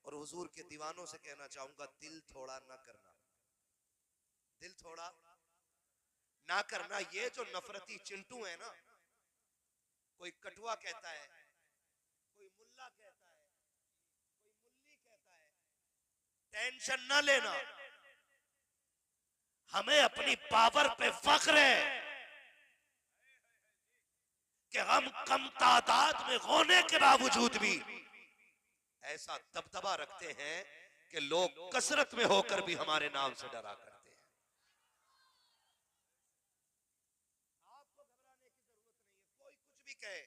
और हुजूर के दीवानों से कहना चाहूंगा, दिल थोड़ा ना करना, दिल थोड़ा ना करना। ये जो नफरती चिंटू है ना, कोई कठुआ कहता है, कोई मुल्ला कहता है, कोई मुल्ली कहता है, टेंशन ना लेना। हमें अपनी पावर पे फख्र है कि हम कम तादाद में होने के बावजूद भी ऐसा दबदबा रखते हैं कि लोग कसरत में होकर भी हमारे नाम से डरा करते हैं। आपको घबराने की जरूरत नहीं है। कोई कुछ भी कहे,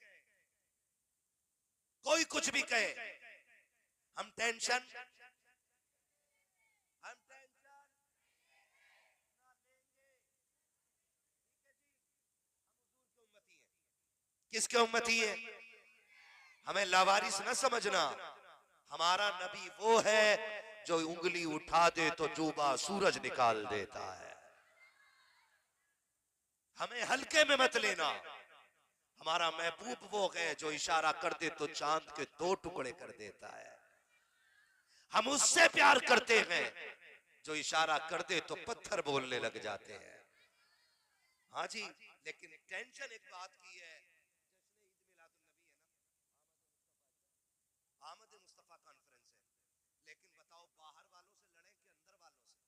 कोई कुछ भी कहे, हम टेंशन ना लेंगे। किसके उम्मती है? हमें लावारिस न समझना। हमारा नबी वो है जो उंगली उठा दे तो जुबा सूरज निकाल देता है। हमें हल्के में मत लेना। हमारा महबूब वो है जो इशारा कर दे तो चांद के 2 टुकड़े कर देता है। हम उससे प्यार करते हैं जो इशारा कर दे तो पत्थर बोलने लग जाते हैं। हाँ जी, लेकिन टेंशन एक बात की है, आमद मुस्तफा कॉन्फ्रेंस है, लेकिन बताओ बाहर वालों से लड़े कि अंदर वालों से?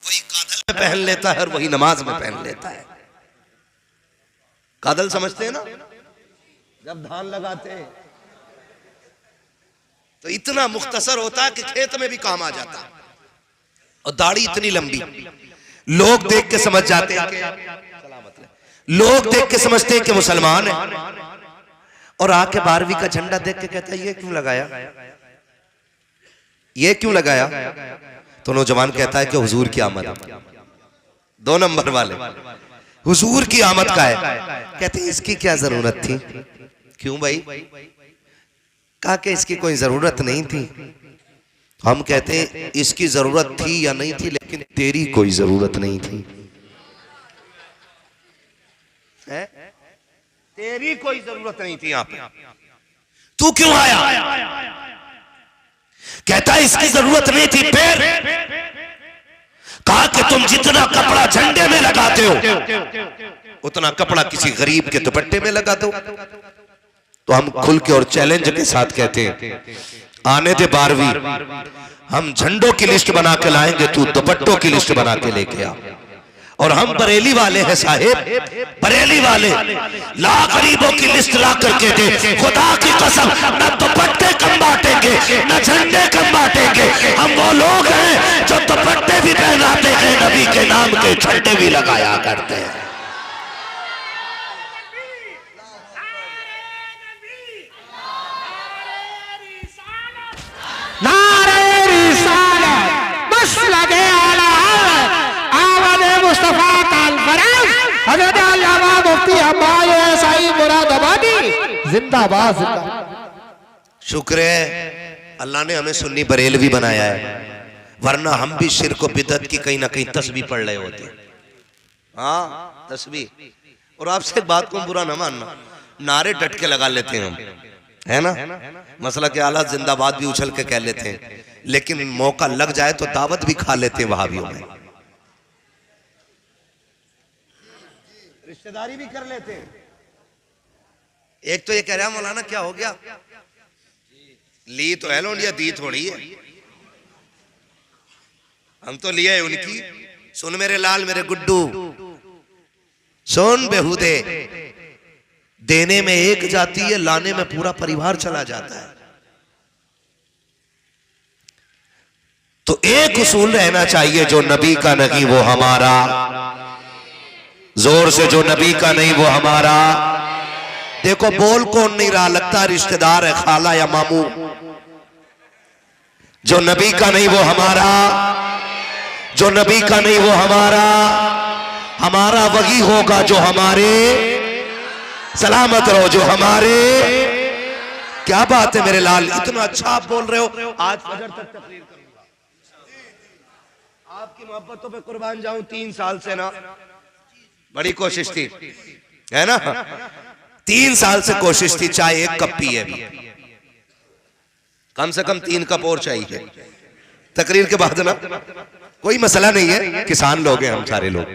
वही कादल में पहन लेता है और वही नमाज में पहन लेता है। कादल समझते हैं ना, जब धान लगाते हैं तो इतना मुख्तसर होता है कि खेत में भी काम आ जाता है, और दाढ़ी इतनी लंबी, लोग देख के समझ जाते हैं, लोग देख के समझते हैं कि मुसलमान है, और आके 12वीं का झंडा देख के कहता है ये क्यों लगाया, ये क्यों लगाया? तो नौजवान कहता है कि हुजूर की आमद। 2 नंबर वाले हुजूर की आमद का है, कहते हैं इसकी क्या जरूरत थी? क्यों भाई? कहा कि इसकी कोई जरूरत नहीं थी। हम कहते हैं इसकी जरूरत थी या नहीं थी, लेकिन तेरी कोई जरूरत नहीं थी। है? तेरी कोई जरूरत नहीं थी। आप तू क्यों आया? कहता है इसकी जरूरत नहीं थी। फिर कहा कि तुम जितना कपड़ा झंडे में लगाते हो उतना कपड़ा किसी गरीब के दुपट्टे में लगा दो। तो हम खुल के और चैलेंज के साथ कहते हैं आने दे 12वीं, हम झंडों की लिस्ट बना के लाएंगे, तू दुपट्टों की लिस्ट बना के लेके आ। और हम बरेली वाले हैं साहेब, बरेली वाले ला गरीबों की लिस्ट ला करके दे, खुदा की कसम न दुपट्टे कम बांटेंगे न झंडे कम बांटेंगे। हम वो लोग हैं जो दुपट्टे भी पहनाते हैं, नबी के नाम के झंडे भी लगाया करते हैं। नारे रिसालत मसलके आला आमद मुस्तफा कॉन्फ्रेंस, हज़रत अल्लामा मुफ्ती अब्बास साईं मुरादाबादी जिंदाबाद जिंदाबाद। शुक्र है अल्लाह ने हमें सुन्नी बरेलवी बनाया है, वरना हम भी शिर्क और बिदअत की कहीं ना कहीं तस्बीह पढ़ रहे होते। हाँ तस्बीह। और आपसे एक बात को बुरा ना मानना, नारे डट के लगा लेते हैं हम, है ना? मसला के आला जिंदाबाद भी उछल के कह लेते हैं, लेकिन मौका लग जाए तो दावत भी खा लेते हैं वहाबियों में, रिश्तेदारी भी कर लेते हैं। एक तो ये कह रहा मौलाना क्या हो गया, ली तो है लोंडिया, दी थोड़ी है। हम तो लिए उनकी। सुन मेरे लाल मेरे गुड्डू, सुन बेहुदे, देने में एक जाती है, लाने में पूरा परिवार चला जाता है। तो एक उसूल रहना चाहिए, जो नबी का नहीं वो हमारा। जोर से, जो नबी का नहीं वो हमारा। देखो बोल कौन नहीं रहा, लगता रिश्तेदार है, खाला या मामू। जो नबी का नहीं वो हमारा, जो नबी का नहीं वो हमारा। हमारा वही होगा जो हमारे, सलामत रहो जो हमारे। क्या बात है मेरे लाल, इतना अच्छा आप बोल रहे हो। आज फजर तक तकरीर करूंगा, आपकी मोहब्बतों पे कुर्बान जाऊं। 3 साल से ना बड़ी कोशिश थी, है ना, 3 साल से कोशिश थी। चाय 1 कप पिए, कम से कम 3 कप और चाहिए तकरीर के बाद ना। कोई मसला नहीं है, किसान लोग हैं हम सारे लोग,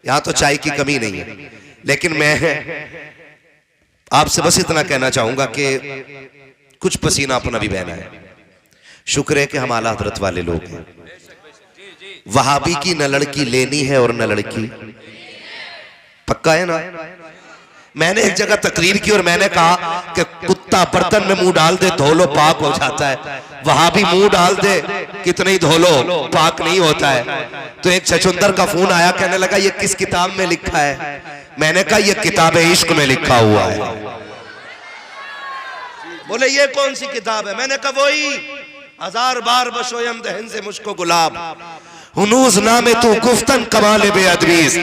यहां तो चाय की कमी नहीं है। लेकिन मैं आपसे बस इतना कहना चाहूंगा कि कुछ पसीना अपना भी बहना है। शुक्र है कि हम आला हजरत वाले लोग हैं। वहाबी की न लड़की लेनी है और न लड़की, पक्का है ना। मैंने एक जगह तकरीर की और मैंने कहा कि कुत्ता बर्तन में मुंह डाल दे धो लो पाक हो जाता है, वहाबी मुंह डाल दे कितना ही धो लो पाक नहीं होता है। तो एक छछुंदर का फोन आया, कहने लगा ये किस किताब में लिखा है। मैंने कहा ये किताब इश्क में लिखा हुआ है। बोले ये कौन सी किताब है। मैंने कहा वही 1000 बार बशोयम दहन से मुझको गुलाब हुनूज नामे तू गुफ्तन कमाले बेअदबीज।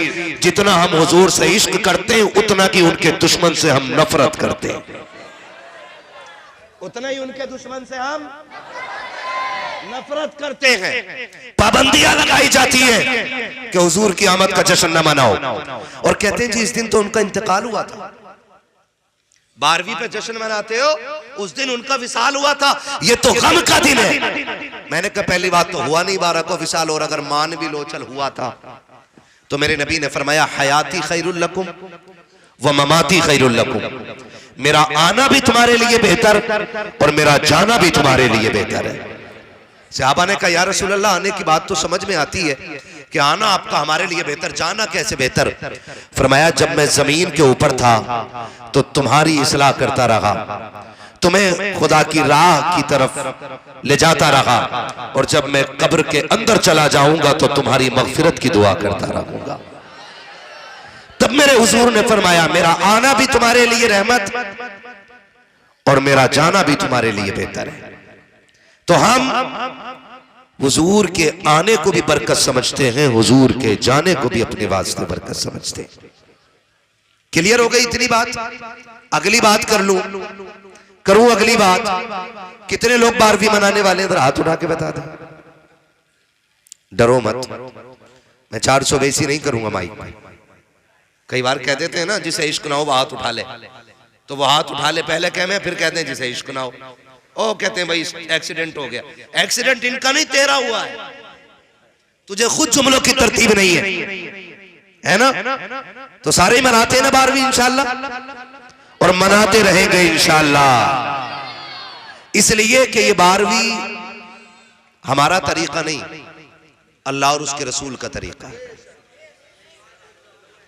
जितना हम हुजूर से इश्क करते हैं उतना की उनके दुश्मन से हम नफरत करते हैं, उतना ही उनके दुश्मन से हम नफरत करते हैं। पाबंदियां लगाई जाती है कि हुजूर की आमद का जश्न न मनाओ, और कहते हैं जी इस दिन तो उनका इंतकाल हुआ था। 12वीं पे जश्न मनाते हो, उस दिन उनका विसाल हुआ था, ये तो गम का दिन है। मैंने कहा पहली बात तो हुआ नहीं 12 को विसाल, और अगर मान भी लो चल हुआ था तो मेरे नबी ने फरमाया हयाती खैरुल लकुम व ममाती खैरुल लकुम। मेरा आना भी तुम्हारे लिए बेहतर और मेरा जाना भी तुम्हारे लिए बेहतर है। सहाबा ने कहा या रसूल अल्लाह, आने की बात तो समझ में आती है कि आना आपका हमारे लिए बेहतर, जाना कैसे बेहतर। फरमाया जब मैं जमीन के ऊपर था तो तुम्हारी इस्लाह करता रहा, तुम्हें खुदा की राह की तरफ ले जाता रहा, और जब मैं कब्र के अंदर चला जाऊंगा तो तुम्हारी मगफिरत की दुआ करता रहूंगा। तब मेरे हुजूर ने फरमाया मेरा आना भी तुम्हारे लिए रहमत और मेरा जाना भी तुम्हारे लिए बेहतर है। तो हम हुजूर के आने को भी बरकत समझते हैं, हुजूर के जाने को भी अपने वास्ते बरकत समझते हैं। क्लियर हो गई इतनी बात। अगली बात कर लूं, करूं अगली बात। कितने लोग 12वीं मनाने वाले हैं, हाथ उठा के बता दें। डरो मत, मैं 400 बेसी नहीं करूंगा माइक। कई बार कह देते हैं ना जिसे इश्क ना हो वो हाथ उठा ले, तो वो हाथ उठा ले पहले कह, मैं फिर कहते हैं जिसे इश्क ना हो। ओ कहते हैं भाई एक्सीडेंट हो गया। एक्सीडेंट इनका नहीं तेरा हुआ है, तुझे खुद जुमलों की तरतीब नहीं है ना। तो सारे ही मनाते हैं ना 12वीं इंशाल्लाह, और मनाते रहेंगे इंशाल्लाह। इसलिए कि ये 12वीं हमारा तरीका नहीं, अल्लाह और उसके रसूल का तरीका है।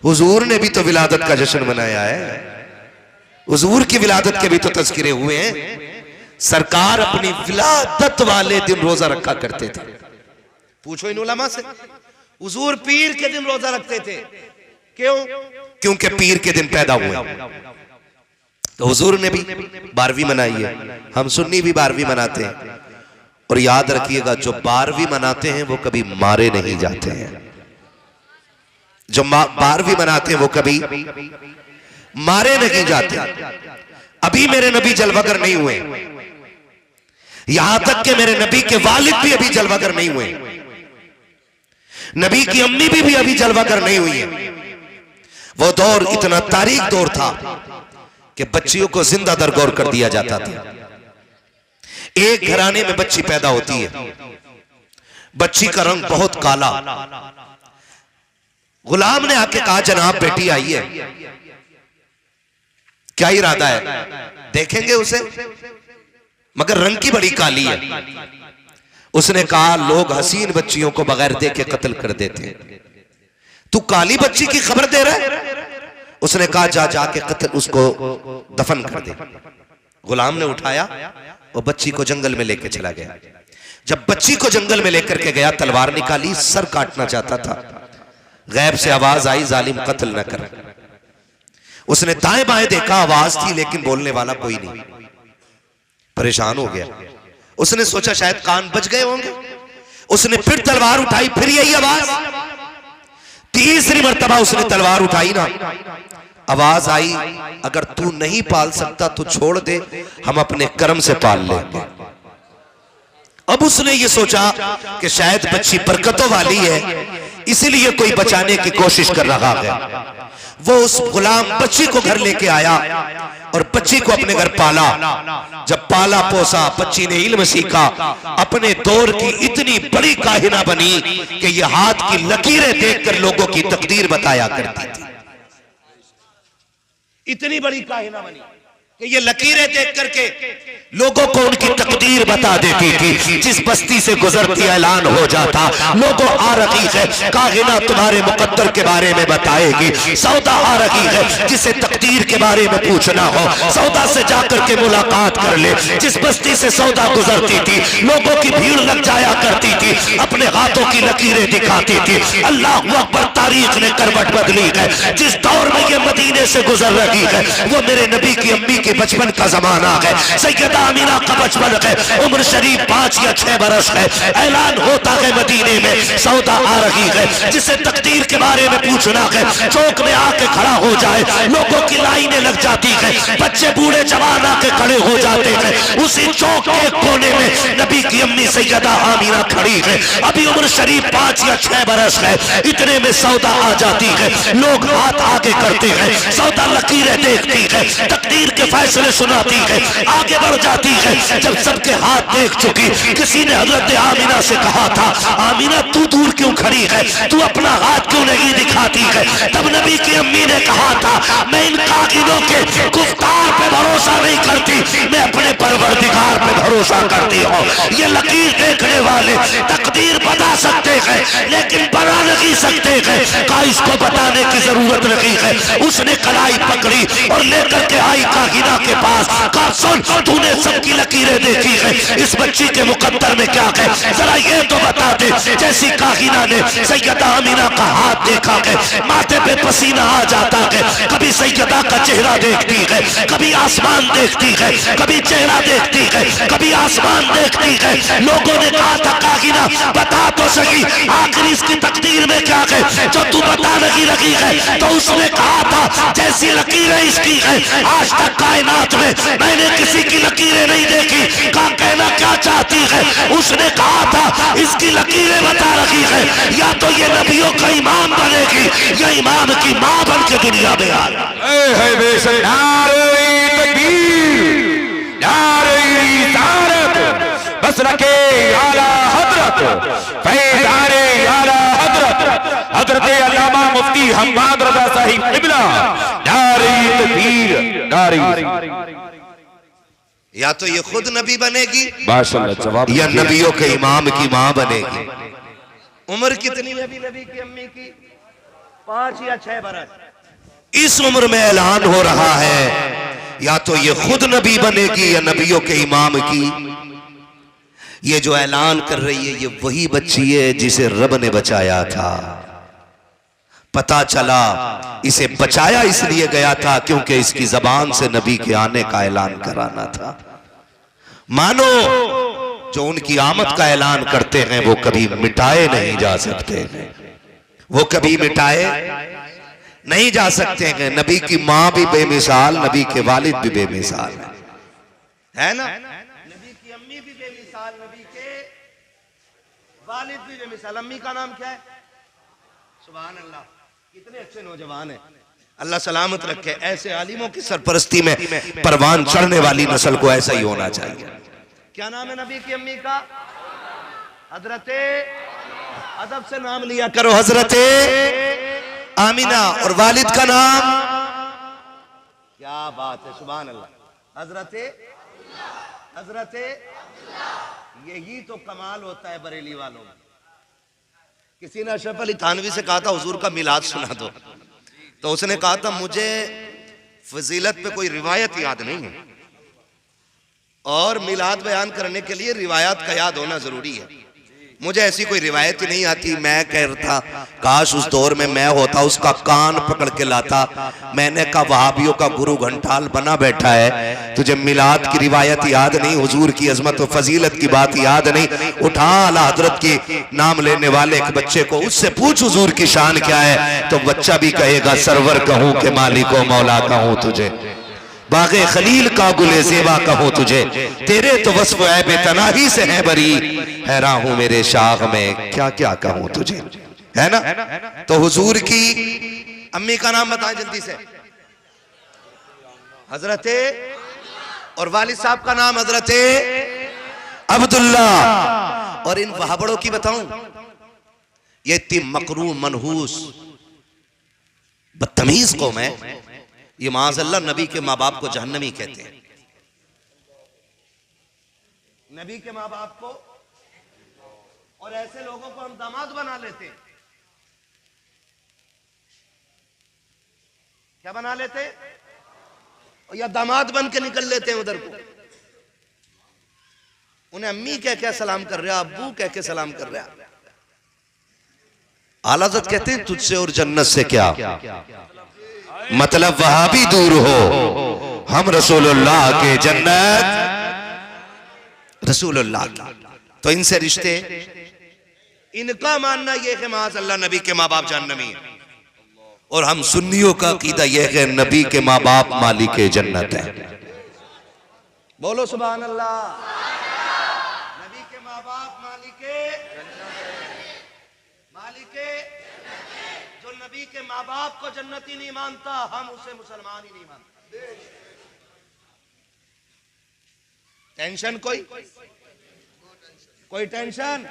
हुजूर ने भी तो विलादत का जश्न मनाया है, हुजूर की विलादत के भी तो तज़किरे हुए हैं। सरकार अपनी विलादत वाले दिन रोजा रखा करते थे। पूछो इन उलमा से, हुजूर पीर के दिन रोजा रखते थे, क्यों? क्योंकि पीर के दिन पैदा हुए। तो हुजूर ने भी 12वीं मनाई है, हम सुन्नी भी 12वीं मनाते हैं। और याद रखिएगा जो 12वीं मनाते हैं वो कभी मारे नहीं जाते हैं। जो 12वीं मनाते हैं वो कभी मारे नहीं जाते। अभी मेरे नबी जलवागर नहीं हुए, यहां तक कि मेरे नबी के वालिद भी अभी जलवागर नहीं हुए, नबी की अम्मी भी अभी जलवागर नहीं हुई है। वो दौर इतना तारीख दौर था कि बच्चियों को जिंदा दरगोर कर दिया जाता था। एक घराने में बच्ची पैदा होती है, बच्ची का रंग बहुत काला। गुलाम ने आके कहा जनाब बेटी आई है, क्या इरादा है? देखेंगे उसे, मगर रंग की बड़ी काली है। उसने कहा लोग हसीन बच्चियों को बगैर देखे कत्ल कर देते हैं, तू काली बच्ची की खबर दे रहा है? उसने कहा जा जाके कत्ल उसको दफन कर दे। गुलाम ने उठाया और बच्ची को जंगल में लेके चला गया। जब बच्ची को जंगल में लेकर के गया, तलवार निकाली, सर काटना चाहता था। गैब से आवाज आई जालिम कत्ल न कर। उसने दाएं बाएं देखा, आवाज थी लेकिन बोलने वाला कोई नहीं। परेशान हो गया, उसने सोचा शायद कान बज गए होंगे। उसने फिर तलवार उठाई, फिर यही आवाज। तीसरी मर्तबा उसने तलवार उठाई ना, आवाज आई, अगर तू नहीं पाल सकता तो छोड़ दे, हम अपने कर्म से पाल लेंगे। अब उसने ये सोचा कि शायद बच्ची बरकतों वाली है, इसलिए कोई बचाने की कोशिश कर रहा है। वो उस गुलाम बच्ची को घर लेके आया और बच्ची को अपने घर पाला। जब पाला पोसा, बच्ची ने इल्म सीखा, अपने दौर की इतनी बड़ी काहिना बनी कि ये हाथ की लकीरें देखकर लोगों की तकदीर बताया करती थी। इतनी बड़ी काहिना बनी कि ये लकीरें देख करके लोगों को उनकी तकदीर बता देती थी। जिस बस्ती से गुजरती ऐलान हो जाता, लोगों आ रही है काहिना तुम्हारे मुकद्दर के बारे में बताएगी। सौदा आ रही है जिसे तकदीर के बारे में पूछना हो, सौदा से जाकर के मुलाकात कर ले। जिस बस्ती से सौदा गुजरती थी, लोगों की भीड़ लग जाया करती थी, अपने हाथों की लकीरें दिखाती थी। अल्लाह अकबर, तारीख ने करवट बदली है। जिस दौर में ये मदीने से गुजर रही है, वो मेरे नबी की अम्मी के बचपन का जमाना है। सैयदा आमिना का बचपन है, उम्र शरीफ 5 या 6 बरस है। ऐलान होता है मदीने में सौदा आ रही है जिसे तकदीर के बारे में पूछना है। चौक में आके खड़ा हो जाए, लोगों की लाइनें लग जाती है, बच्चे बूढ़े जवान आके खड़े हो जाते हैं। उसी चौक के कोने में नबी की अम्मी सैयदा आमिना खड़ी है। अभी उम्र शरीफ 5 या 6 बरस है। इतने में सौदा आ जाती है, लोग हाथ आगे करते हैं, सौदा लकीरें देखती है, तकदीर के फैसले सुनाती है, आगे बढ़ जाती है। जब सबके हाथ देख चुकी, किसी ने हजरत आमिना से कहा था, आमिना तू दूर क्यों खड़ी है, तू अपना हाथ क्यों नहीं दिखाती है? तब नबी की अम्मी ने कहा था, मैं इन कागिनों के गुफ्तार पे भरोसा नहीं करती, मैं अपने परवरदिगार पे भरोसा करती हूँ। ये लकीर देखने वाले तकदीर बता सकते हैं, लेकिन बना नहीं सकते हैं। का इसको बताने की जरूरत नहीं है। उसने कलाई पकड़ी और लेकर के आई कागिना के पास। कहा, सुन, तूने सबकी लकीरें देखी है, इस बच्ची के मुकद्दर में क्या है, जरा ये तो बता दे। जैसी कागिना ने सैयदा आमिना का हाथ देखा है, माथे पे पसीना आ जाता है। कभी सैयदा का चेहरा देखती है, कभी आसमान देखती है, कभी चेहरा देखती है, कभी आसमान देखती है। लोगों ने कहा था, कागिना बता तो सही, आखिर इसकी तकदीर में क्या है जो तू बता नहीं रही है? तो उसने कहा था, जैसी लकीरें इसकी है, आज तक कायनात में मैंने किसी की लकीरें नहीं देखी। का कहना क्या चाहती है? उसने कहा था, इसकी लकीरें बता रही है, या तो ये नबियों का इमाम बनेगी या इमाम की मां बन के दुनिया में आ बस रखे आला हजरत फैज़ारे आला हजरत हजरत अल्लामा मुफ्ती हम्माद रज़ा साहिब क़िबला नारे तकबीर नारे। या तो ये खुद नबी बनेगी माशाअल्लाह, जवाब या नबियों के इमाम की मां बनेगी। उम्र कितनी है नबी की अम्मी की? 5 या 6 बरस। इस उम्र में ऐलान हो रहा है, या तो ये खुद नबी बनेगी या नबियों के इमाम की। ये जो ऐलान कर रही है, ये वही बच्ची है जिसे रब ने बचाया था। पता चला इसे बचाया इसलिए गया था क्योंकि इसकी जबान से नबी के आने का ऐलान कराना था। मानो जो उनकी आमद का ऐलान करते हैं वो कभी मिटाए नहीं जा सकते हैं, वो कभी मिटाए नहीं जा सकते हैं। नबी की मां भी बेमिसाल, नबी के वालिद भी बेमिसाल है ना? नबी की अम्मी भी बेमिसाल, नबी के वालिद भी बेमिसाल। अम्मी का नाम क्या है? सुभान अल्लाह, कितने अच्छे नौजवान हैं, अल्लाह सलामत रखे। ऐसे आलिमों की सरपरस्ती में परवान चढ़ने वाली नस्ल को ऐसा ही होना चाहिए। क्या नाम है नबी की अम्मी का? हजरते, अदब से नाम लिया करो, हजरते आमिना। और वालिद का नाम? क्या बात है, सुभान अल्लाह, हजरते हजरते। यही तो कमाल होता है बरेली वालों में। किसी ने अशरफ अली थानवी से कहा था, हुजूर का मिलाद सुना दो, तो उसने कहा था, मुझे फजीलत पे कोई रिवायत याद नहीं है, और मिलाद बयान करने के लिए रिवायात का याद होना जरूरी है। मुझे ऐसी कोई रिवायत ही नहीं आती। मैं कह रहा था काश उस दौर में मैं होता, उसका कान पकड़ के लाता। मैंने कहा वहाबियों का गुरु घंटाल बना बैठा है, तुझे मिलाद की रिवायत याद नहीं, हुजूर की अजमत और फजीलत की बात याद नहीं। उठा आला हजरत के नाम लेने वाले एक बच्चे को, उससे पूछ हुजूर की शान क्या है, तो बच्चा भी कहेगा सरवर कहूं के मालिक व मौला कहूं तुझे, बागे खलील का गुले ज़ेबा कहूं तुझे, तेरे तो वस्फ ऐबे तनाही से है बरी, हैरान हूं मेरे शाख में क्या क्या कहूं तुझे, है ना। तो हुजूर की अम्मी का नाम बताएं जल्दी से, हजरते, और वालिद साहब का नाम हजरते अब्दुल्ला। और इन वहाबड़ों की बताऊं, ये इतनी मकरू मनहूस बदतमीज कौम है, ये माज़अल्लाह नबी के माँ बाप को जहन्नमी कहते हैं। नबी के माँ बाप को, और ऐसे लोगों को हम दामाद बना लेते हैं। क्या बना लेते हैं? या दामाद बन के निकल लेते हैं उधर को। उन्हें अम्मी कह के सलाम कर रहा, अब्बू कह के सलाम कर रहा। आला हज़रत कहते हैं तुझसे और जन्नत से क्या मतलब, वहां भी दूर हो, हम रसूलुल्लाह के जन्नत रसूलुल्लाह की। तो इनसे रिश्ते, इनका मानना यह है माज़अल्लाह नबी के माँ बाप जहन्नमी है, और हम सुन्नियों का अकीदा यह है नबी के माँ बाप मालिक जन्नत है। बोलो सुभान अल्लाह। नबी के माँ बाप मालिक जो नबी के माँ बाप को जन्नती नहीं मानता, हम उसे मुसलमान ही नहीं मानते। टेंशन कोई टेंशन,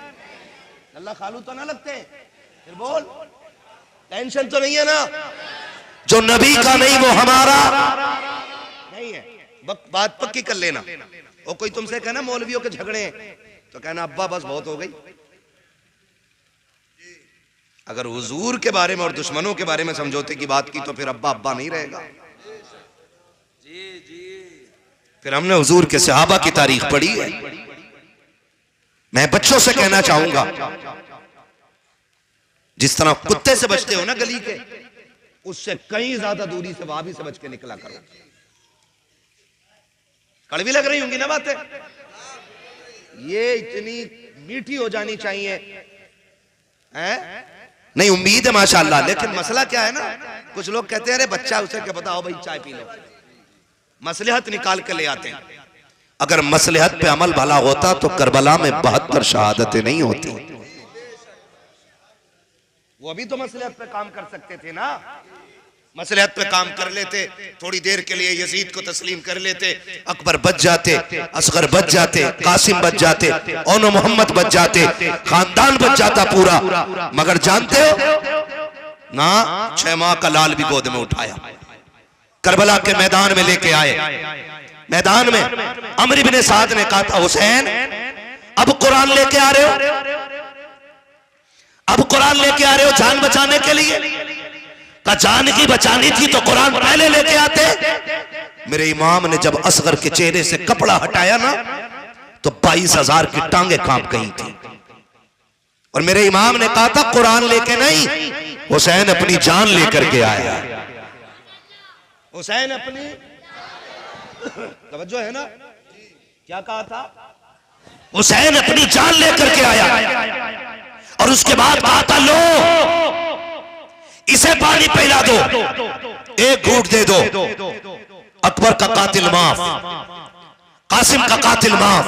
अल्लाह खालू तो ना लगते, फिर बोल टेंशन तो नहीं है ना। जो नबी का नहीं वो हमारा नहीं है, बात पक्की कर लेना। और कोई तुमसे कहना मौलवियों के झगड़े हैं, तो कहना अब्बा बस बहुत हो गई। अगर हुजूर के बारे में और दुश्मनों के बारे में समझौते की बात की तो फिर अब्बा अब्बा नहीं रहेगा। फिर हमने हुजूर के सहाबा की तारीख पढ़ी है। मैं बच्चों से कहना चाहूंगा, जिस तरह कुत्ते से बचते हो ना गली के, उससे कहीं ज्यादा दूरी से वहां भी से बच के निकला करो। कड़वी लग रही होंगी ना बातें, ये इतनी मीठी हो जानी चाहिए हैं? नहीं, उम्मीद है माशाअल्लाह। लेकिन मसला क्या है ना, कुछ लोग कहते हैं अरे बच्चा, उसे क्या पता, हो भाई चाय पी लो, मसलहत निकाल कर ले आते हैं। अगर मसलहत पे अमल भला होता तो करबला में 72 शहादतें नहीं होती। वो भी तो मसलहत पे काम कर सकते थे ना, मसलहत पे काम कर लेते, थोड़ी देर के लिए यजीद को तस्लीम कर लेते, अकबर बच जाते, असगर बच जाते, कासिम बच जाते, ओनो मोहम्मद बच जाते, खानदान बच जाता पूरा। मगर जानते हो ना, 6 माह का लाल भी गोद में उठाया, करबला के मैदान में लेके आए। मैदान में अमर इब्ने साद ने कहा था हुसैन अब कुरान लेके आ रहे हो, अब कुरान लेके आ रहे हो जान बचाने के लिए? का जान की बचानी थी तो कुरान पहले लेके आते। मेरे इमाम ने जब असगर के चेहरे से कपड़ा हटाया ना, तो 22,000 की टांगे कांप गई थी। और मेरे इमाम ने कहा था कुरान लेके नहीं, हुसैन अपनी जान लेकर के आया। हुसैन अपनी तवज्जो है ना, क्या कहा था? हुसैन अपनी जान लेकर के आया। और उसके बाद कहा था लो इसे पानी पिला दो, एक घूंट दे दो। अकबर का कातिल माफ, कासिम का कातिल माफ,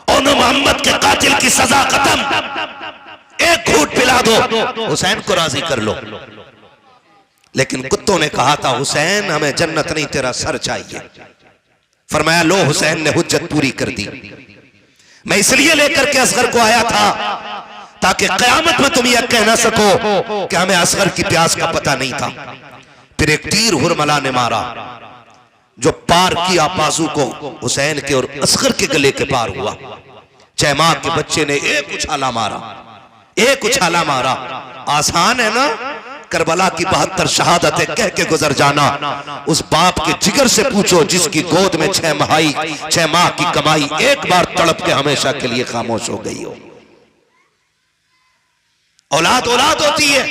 और मोहम्मद के कातिल की सजा खत्म, एक घूंट पिला दो, हुसैन को राजी कर लो। लेकिन कुत्तों ने कहा था हुसैन हमें जन्नत नहीं तेरा सर चाहिए। फरमाया लो, हुसैन ने हुज्जत पूरी कर दी। मैं इसलिए लेकर के असगर को आया था ताकि कयामत में तुम यह कह ना सको कि हमें असगर की प्यास का पता नहीं था। फिर एक तीर हुरमला ने मारा जो पार किया बाजू को हुसैन के और असगर के गले के पार हुआ। 6 माह के बच्चे ने एक उछाला मारा, एक उछाला मारा। आसान है ना करबला की 72 शहादतें कह के गुजर जाना। उस बाप के जिगर से पूछो जिसकी गोद में 6 माह की कमाई एक बार तड़प के हमेशा के लिए खामोश हो गई हो। औलाद औलाद होती है।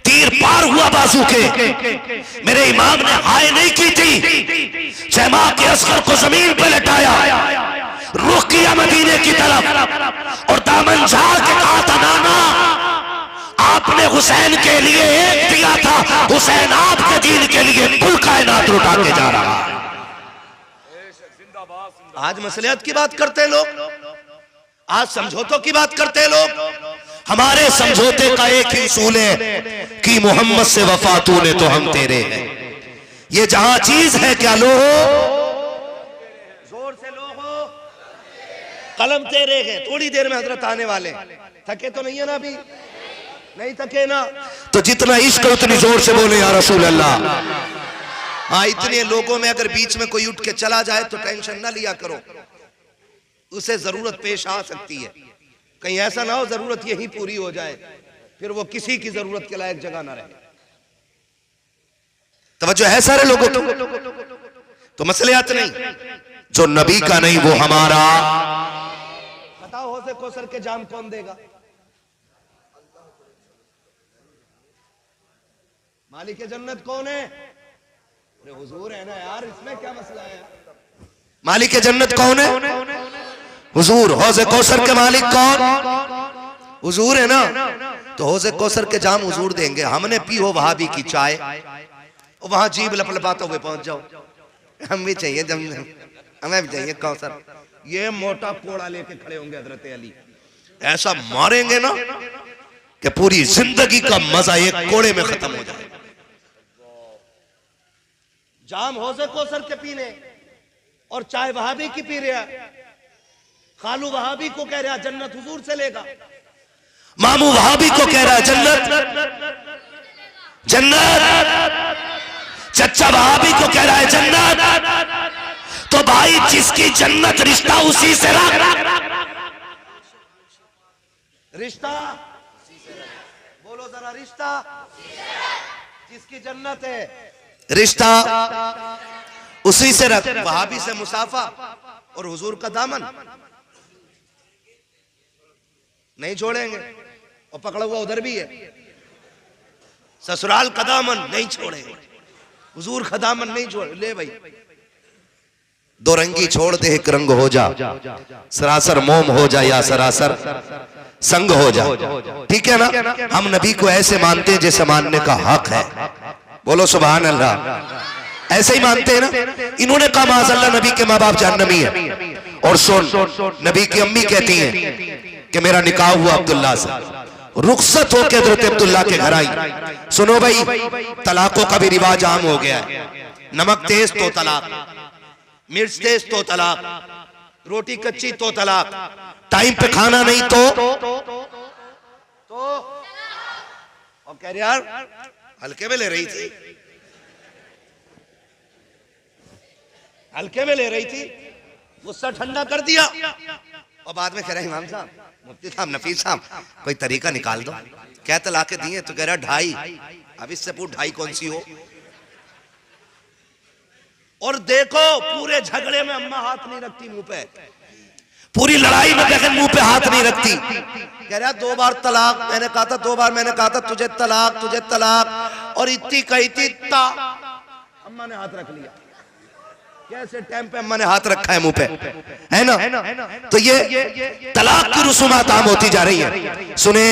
तीर पार हुआ बाजू के, मेरे इमाम ने हाय नहीं की थी, शहमा के असगर को जमीन पर लटाया, रुख किया मदीने की तरफ और दामन झाड़ के कहा था नाना आपने हुसैन के लिए एक दिया था, हुसैन आपके दीन के लिए कुल कायनात लुटा के जा रहा है। आज मसलियत की बात करते लोग, आज समझौतों की बात करते लोग। हमारे समझौते का एक ही उसूल है कि मोहम्मद से वफा तूने तो हम तेरे हैं। ये जहां चीज है क्या लो हो, जोर से लो हो, कलम तेरे है। थोड़ी देर में हजरत आने वाले, थके तो नहीं है ना अभी, नहीं थके ना, तो जितना इश्क उतनी जोर से बोले या रसूल अल्लाह। हाँ, इतने लोगों में अगर बीच में कोई उठ के चला जाए तो टेंशन ना लिया करो, उसे जरूरत पेश आ सकती है। कहीं ऐसा ना हो जरूरत यही पूरी हो जाए, फिर वो किसी की जरूरत के लायक जगह ना रहे। तवज्जो है सारे लोगों तो मसलियात नहीं, जो नबी का नहीं वो हमारा। बताओ हौज़े कौसर के जाम कौन देगा? मालिक जन्नत कौन है? अरे हुजूर है ना यार, इसमें क्या मसला है? मालिक जन्नत कौन है? हुजूर। हौज़े कौसर के मालिक कौन? हुजूर है ना। तो हौज़े कौसर के जाम हुजूर देंगे। हमने पी हो वहाबी की चाय, वहां जीभ लपलपाते हुए पहुंच जाओ, हम भी चाहिए जम, हमें भी चाहिए कौसर। ये मोटा कोड़ा लेके खड़े होंगे हजरत अली, ऐसा मारेंगे ना कि पूरी जिंदगी का मजा एक कोड़े में खत्म हो जाए। जाम हौज़े कौसर के पीने और चाय वहाबी की पी रहा, खालू वहाबी को कह रहा जन्नत हुजूर से लेगा, मामू वहाबी को कह रहा है जन्नत जन्नत, चचा वहाबी को कह रहा है जन्नत। तो भाई जिसकी जन्नत रिश्ता उसी से रख, रिश्ता बोलो जरा, रिश्ता जिसकी जन्नत है रिश्ता उसी से रख। वहाबी से मुसाफा और हुजूर का दामन नहीं छोड़ेंगे, और पकड़ा हुआ उधर भी है, ससुराल का दामन नहीं छोड़ेंगे, हुजूर का दामन नहीं छोड़। ले भाई, दो रंगी छोड़ दे एक रंग हो जा, सरासर मोम हो जा या सरासर संग हो जा। ठीक है ना? हम नबी को ऐसे मानते हैं जैसे मानने का हक है। बोलो सुभान अल्लाह। ऐसे ही मानते हैं ना। इन्होंने कहा माज़अल्लाह नबी के माँ बाप जहन्नमी है, और सुन नबी की अम्मी कहती हैं कि मेरा निकाह हुआ अब्दुल्ला से, रुखसत होकर हज़रत अब्दुल्ला के घर आई। सुनो भाई, तलाकों का भी रिवाज आम हो गया है। नमक तेज तो तलाक, मिर्च तेज तो तलाक, रोटी कच्ची तो तलाक, टाइम पे खाना नहीं तो और कह रहे यार हल्के में ले रही थी, हल्के में ले रही थी, गुस्सा ठंडा कर दिया और बाद में कह रहा इमाम साहब, मुफ्ती साहब, नफीस साहब, कोई तरीका निकाल दो। क्या तलाके दिए? तो कह रहा 2.5। अब इससे पूछ 2.5 कौन सी हो? और देखो पूरे झगड़े में अम्मा हाथ नहीं रखती मुंह पे, पूरी लड़ाई में बहन मुंह पे हाथ नहीं रखती। कह रहा 2 बार तलाक, मैंने कहा था 2 बार, मैंने कहा था तुझे तलाक, तुझे तलाक, और इतनी कही थी ता, अम्मा ने हाथ रख लिया। कैसे टाइम पे अम्मा ने हाथ रखा है मुंह पे, है ना? तो ये तलाक की रसूमात आम होती जा रही है। सुने,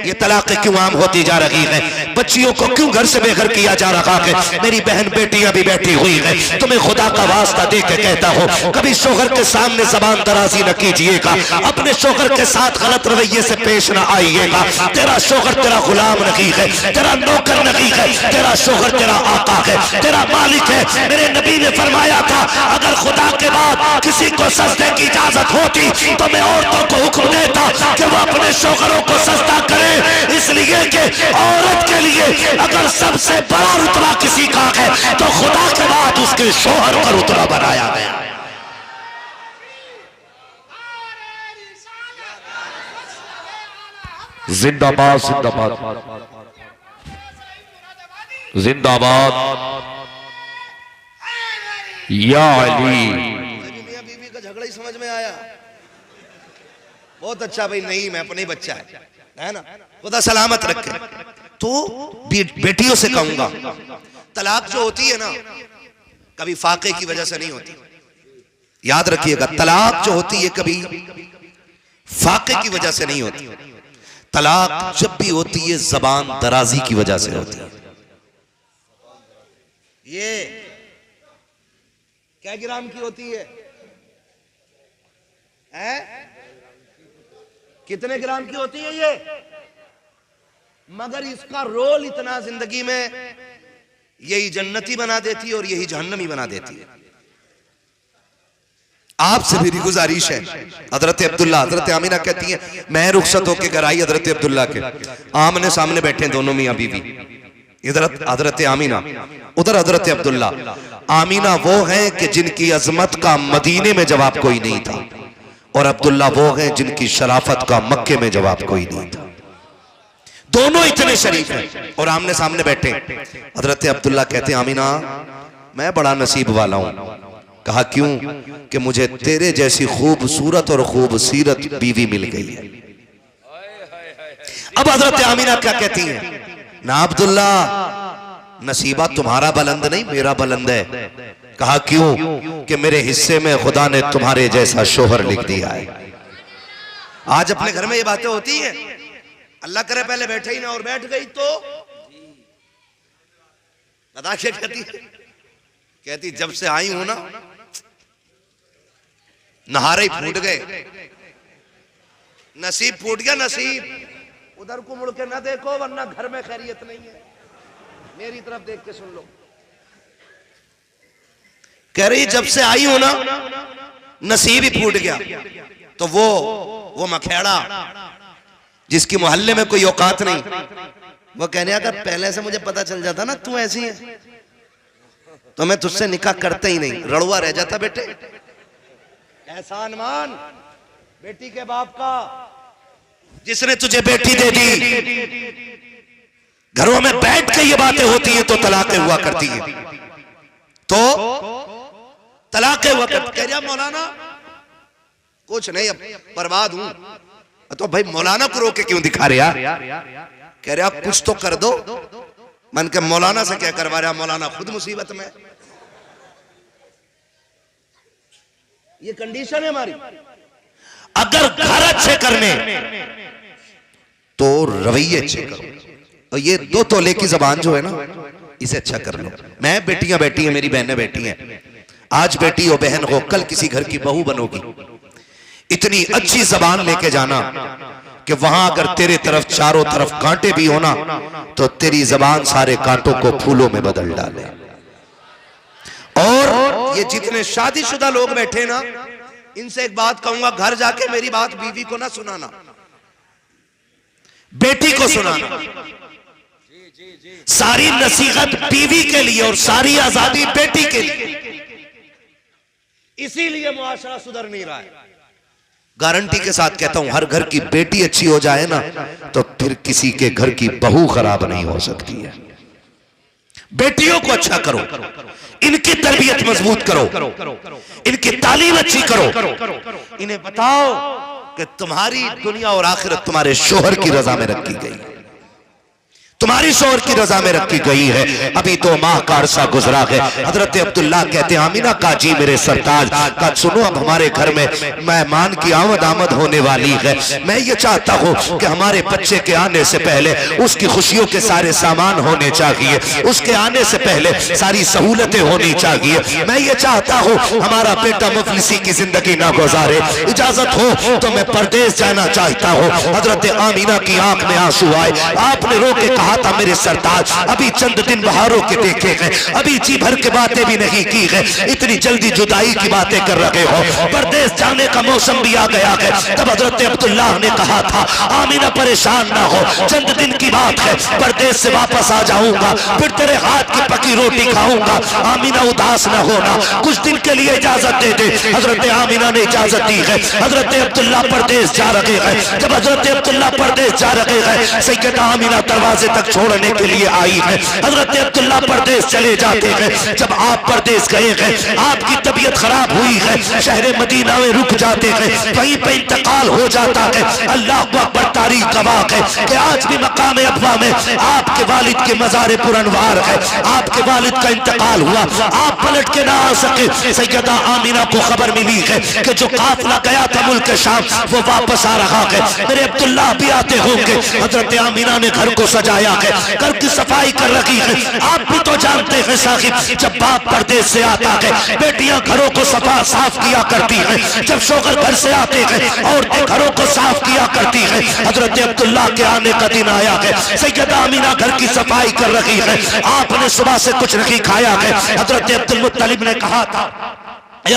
ये तलाक क्यों आम होती जा रही है? बच्चियों को क्यों घर से बेघर किया जा रहा है? मेरी बहन बेटियां भी बैठी हुई है, तुम्हें खुदा का वास्ता दे के कहता हूँ, कभी शोहर के सामने जबान दराजी न कीजिएगा, अपने शोहर के साथ गलत रवैये से पेश न आइएगा। तेरा शोहर तेरा गुलाम नहीं है, तेरा नौकर नहीं है, तेरा शोहर तेरा आका है, तेरा मालिक है। मेरे नबी ने फरमाया था, अगर खुदा के बाद किसी को सजदे की इजाजत होती तो मैं औरतों को हुक्म देता कि वो अपने शौहरों को सजदा करे, इसलिए कि औरत के लिए अगर सबसे बड़ा रुतबा किसी का है तो खुदा के बाद उसके शौहर का रुतबा बनाया गया। जिंदाबाद जिंदाबाद जिंदाबाद या अली। मियां बीवी का झगड़ा ही समझ में आया। बहुत अच्छा भाई, नहीं मैं अपना ही बच्चा है, है ना, खुदा सलामत रखे। तो बेटियों से कहूंगा, तलाक जो होती है ना कभी फाके की वजह से नहीं होती, याद रखिएगा। तलाक जो होती है कभी फाके की वजह से नहीं होती। तलाक जब भी होती है जबान दराजी की वजह से होती है। ये क्या ग्राम की होती है? कितने ग्राम की होती है ये? मगर इसका रोल इतना जिंदगी में, यही जन्नती बना देती है और यही जहन्नमी बना देती है। आपसे मेरी गुजारिश है, हजरत अब्दुल्ला, हजरत आमीना कहती है मैं रुखसत होकर घर आई हजरत अब्दुल्ला के, आमने सामने बैठे दोनों मियां बीवी, इधर हजरत आमीना उधर हजरत अब्दुल्ला। आमीना वो हैं कि जिनकी अजमत का मदीने में जवाब कोई नहीं था, और अब्दुल्ला वो हैं जिनकी शराफत का मक्के में जवाब कोई नहीं था। दोनों इतने शरीफ हैं और आमने सामने बैठे। हजरत अब्दुल्ला कहते हैं आमीना मैं बड़ा नसीब वाला हूं। कहा क्यों? कि मुझे तेरे जैसी खूबसूरत और खूबसीरत बीवी मिल गई है। अब हजरत आमीना क्या कहती हैं? ना अब्दुल्ला, नसीबा तुम्हारा बुलंद नहीं मेरा बुलंद है। कहा क्यों? कि मेरे हिस्से में खुदा ने तुम्हारे जैसा शोहर लिख दिया है। आज अपने घर में ये बातें होती हैं, अल्लाह करे पहले बैठे ही ना और बैठ गई तो बता क्या कहती? कहती जब से आई हूं ना नहारे ही फूट गए, नसीब फूट गया नसीब। उधर को मुड़ के ना देखो वरना घर में खैरियत नहीं है, मेरी तरफ देख के सुन लो। कह रही जब से आई हूं ना नसीब ही फूट गया। तो वो मखेड़ा जिसकी मोहल्ले में कोई औकात नहीं, वो कहने अगर पहले से मुझे पता चल जाता ना तू ऐसी है तो मैं तुझसे निकाह करते ही नहीं, रड़ुआ रह जाता। बेटे एहसान मान बेटी के बाप का, जिसने तुझे बेटी दे दी। घरों में बैठ के ये बातें होती है तो तलाकें हुआ करती है, तो तलाकें हुआ करती। कह रहा मौलाना कुछ नहीं अब बर्बाद हूं। तो भाई मौलाना को रोके क्यों दिखा रहे यार? कह रहे आप कुछ तो कर दो। मन के मौलाना से क्या करवा रहा? मौलाना खुद मुसीबत में। ये कंडीशन है हमारी। अगर घर अच्छे करने तो रवैये अच्छे करो, और ये 2 तोले की जबान जो है ना इसे अच्छा कर लो। मैं बेटियां बैठी हैं, मेरी बहनें बैठी हैं, आज बेटी हो बहन हो कल किसी घर की बहू बनोगी। इतनी अच्छी जबान लेके जाना कि वहां अगर तेरे तरफ चारों तरफ कांटे भी होना तो तेरी जबान सारे कांटों को फूलों में बदल डाले। और ये जितने शादीशुदा लोग बैठे ना, इनसे एक बात कहूंगा, घर जाके मेरी बात बीवी को ना सुनाना, बेटी को सुनाना। सारी नसीहत बीवी के लिए और सारी आजादी बेटी के लिए। इसीलिए मुआशरा सुधर नहीं रहा है। गारंटी के साथ कहता हूं, हर घर की बेटी अच्छी हो जाए ना तो फिर किसी के घर की बहू खराब नहीं हो सकती है। बेटियों को अच्छा करो, इनकी तरबियत मजबूत करो, इनकी तालीम अच्छी करो, इन्हें बताओ कि तुम्हारी दुनिया और आखिरत तुम्हारे शोहर की रजा में रखी गई, तुम्हारी शोहर की रजा में रखी गई है। अभी 2 माह का अरसा गुजरा है। हजरत अब्दुल्ला कहते हैं आमीना का जी मेरे सरताज का सुनो, अब हमारे घर में मेहमान की आमद होने वाली है। मैं ये चाहता हूँ कि हमारे बच्चे के आने से पहले उसकी खुशियों के सारे सामान होने चाहिए, उसके आने से पहले सारी सहूलतें होनी चाहिए। मैं ये चाहता हूँ हमारा बेटा मुफलिसी की जिंदगी ना गुजारे। इजाजत हो तो मैं परदेश जाना चाहता हूँ। हजरत आमीना की आंख में आंसू आए। आपने रो के कहा था मेरे सरताज अभी चंद दिन बहारों के देखे हैं, अभी जी भर के बातें भी नहीं की है, इतनी जल्दी जुदाई की बातें कर रहे हो, परदेश जाने का मौसम भी आ गया है। तब हजरत अब्दुल्ला ने कहा था आमीना परेशान ना हो, चंद दिन की बात है, परदेश से वापस आ जाऊंगा, फिर तेरे हाथ की पकी रोटी खाऊंगा। आमीना उदास ना होना, कुछ दिन के लिए इजाजत दे दे। हजरत आमीना ने इजाजत दी है। हजरत अब्दुल्ला परदेश जा रहे हैं। जब हजरत अब्दुल्ला परदेश जा रहे हैं, सैयदा आमीना दरवाजे तक छोड़ने के लिए आई है। हजरत अब्दुल्ला परदेश चले जाते हैं। जब आप परदेश गए हैं, आपकी तबीयत खराब हुई है, शहर मदीना में रुक जाते हैं, वहीं पे इंतकाल हो जाता है। अल्लाह को अकबर तारीख गवाह है कि आज भी मकाम अब्बा में आपके वालिद के मज़ार पुरनवार है। आपके वालिद का इंतकाल हुआ, आप पलट के ना आ सके। सैयदा आमीना को खबर मिली है कि जो काफिला गया था मुल्क शाम वो वापस आ रहा है। मेरे अब्दुल्ला भी आते होंगे। हजरत आमीना ने घर को सजाया है, घर की सफाई कर रखी है। आप भी तो जानते हैं साहिब, जब बाप परदेश से आता है, बेटियां घरों को साफ किया करती हैं। जब शोहर घर से आते हैं, औरतें घरों को साफ किया करती हैं। हजरत अब्दुल्ला के आने का दिन आया है। सैयदा आमीना घर की सफाई कर रही है। आपने सुबह से कुछ नहीं खाया है। हजरत अब्दुल मुत्तलिब ने कहा था,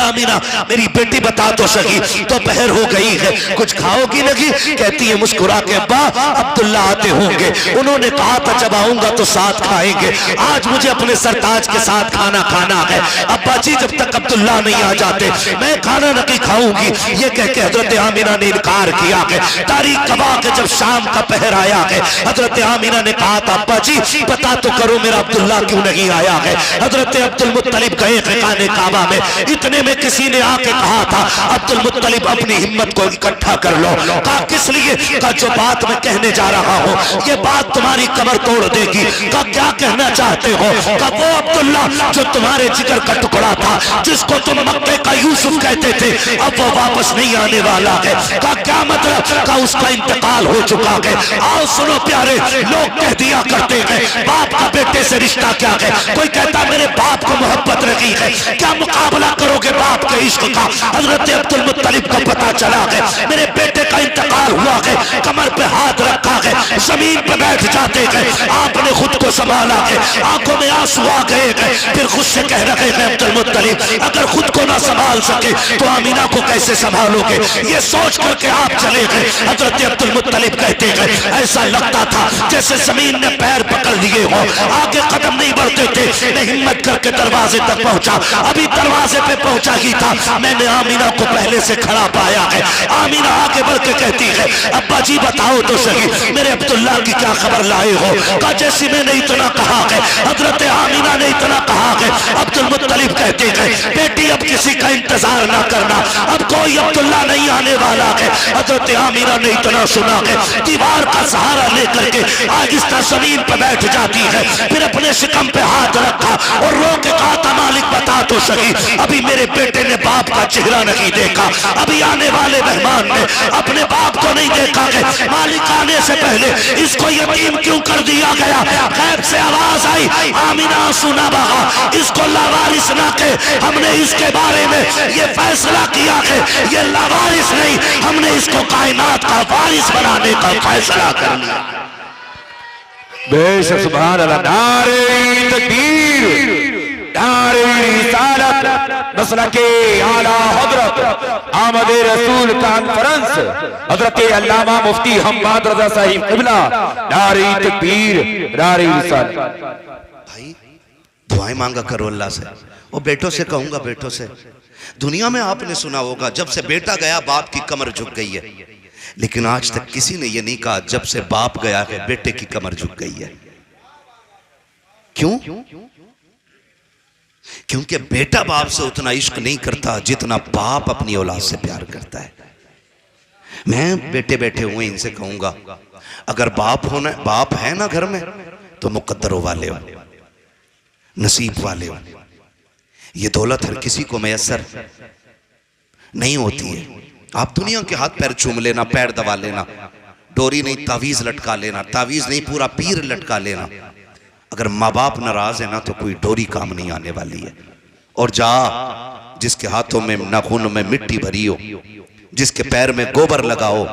आमीना मेरी बेटी बता तो सही, दोपहर हो गई है, कुछ खाओगी नहीं? कहती है मुस्कुरा के, अब्बा अब्दुल्ला आते होंगे, उन्होंने कहा था जब आऊंगा तो साथ खाएंगे। आज मुझे अपने सरताज के साथ खाना खाना है। अब्बा जी जब तक अब्दुल्ला नहीं आ जाते मैं खाना नहीं खाऊंगी। ये कह के हजरत आमीना ने इनकार किया है। तारीख गवाह के जब शाम का पहर आया है, हजरत आमीना ने कहा था, अब्बा जी पता तो करो मेरा अब्दुल्ला क्यों नहीं आया है। हजरत अब्दुल मुत्तलिब गए खाने काबा में, इतने में किसी ने आके कहा था, अब्दुल मुत्तलिब अपनी हिम्मत को इकट्ठा कर लो। कहा किस लिए? कहा जो बात मैं कहने जा रहा हूँ ये बात तुम्हारी कमर तोड़ देगी। कहा क्या कहना चाहते हो? कहा वो अब्दुल्ला जो तुम्हारे जिगर का टुकड़ा था, जिसको तुम मक्के का यूसुफ कहते थे, अब वो वापस नहीं आने वाला है। कहा क्या मतलब? कहा उसका इंतकाल हो चुका है। आओ सुनो प्यारे, लोग कह दिया करते हैं बाप का बेटे से रिश्ता क्या है। कोई कहता मेरे बाप को मोहब्बत रखी है, क्या मुकाबला करोगे बाप के इश्क का? हजरत अब्दुल मुत्तलिब को पता चला है मेरे बेटे का इंतकाल हुआ है, कमर पे हाथ रखा है, जमीन पे बैठ जाते हैं। आपने खुद को संभाला है, आंखों में आंसू आ गए हैं, फिर खुद से कह रहे हैं अब्दुल मुत्तलिब अगर खुद को ना संभाल सके तो आमीना को कैसे संभालोगे? ये सोच करके आप चले गए। हजरत अब्दुल मुत्तलिब कहते हैं ऐसा लगता था जैसे जमीन ने पैर पकड़ लिए हो, आगे कदम नहीं बढ़ते थे। मैं हिम्मत करके दरवाजे तक पहुंचा, अभी दरवाजे पे पहुंचा ही था, मैंने आमीना को पहले से खड़ा पाया है। आमीना आगे बढ़ के कहती है, अब्बा जी बताओ तो सही मेरे अब्दुल्ला की क्या खबर लाए हो? कहा जैसी मैंने इतना कहा है, हजरत आमीना ने इतना कहा है। अब्दुल मुत्तलिब कहते हैं बेटी अब किसी का इंतजार ना करना, अब कोई अब्दुल्ला नहीं आने वाला है। हजरत आमीना ने इतना सुना है, दीवार का सहारा लेकर के आहिस्ता जमीन पर बैठ जाती है, फिर अपने शिकम पे हाथ रखा और रो के कहा था मालिक बता तो सही अभी मेरे बेटे ने बाप का चेहरा नहीं देखा, अभी आने वाले मेहमान ने अपने बाप को नहीं देखा है। मालिक आने से पहले इसको यतीम क्यों कर दिया गया? गैब से आवाज आई, आमीना सुना बहा, इसको लावारिस ना के हमने इसके बारे में ये फैसला किया है, ये लावारिस नहीं, हमने इसको कायनात का वारिस बनाने का फैसला कर लिया। बेशक सुभान अल्लाह। नारे तकबीर, नारे रिसालत, मसलके आला हजरत आमद रसूल कॉन्फ्रेंस हजरत अल्लामा मुफ्ती हम्माद रजा साहिब क़िबला। नारे तकबीर, नारे रिसालत। भाई दुआएं मांगा करो अल्लाह से। वो बेटों से कहूंगा, बेटों से दुनिया में आपने सुना होगा जब से बेटा गया बाप की कमर झुक गई है, लेकिन आज तक किसी ने यह नहीं कहा जब से बाप गया है बेटे की कमर झुक गई है। क्यों? क्योंकि बेटा बाप से उतना इश्क नहीं करता जितना बाप अपनी औलाद से प्यार करता है। मैं बेटे बैठे हुए इनसे कहूंगा अगर बाप है ना घर में तो मुकद्दरों वाले हो, नसीब वाले हो। ये दौलत हर किसी को मैसर नहीं होती है। आप दुनिया के हाथ पैर चूम लेना, पैर दबा लेना, डोरी नहीं तावीज लटका लेना, तावीज नहीं पूरा पीर लटका लेना, अगर माँ बाप नाराज है ना तो कोई डोरी काम नहीं आने वाली है। और जा जिसके हाथों में नाखून में मिट्टी भरी हो, जिसके पैर में गोबर लगाओ,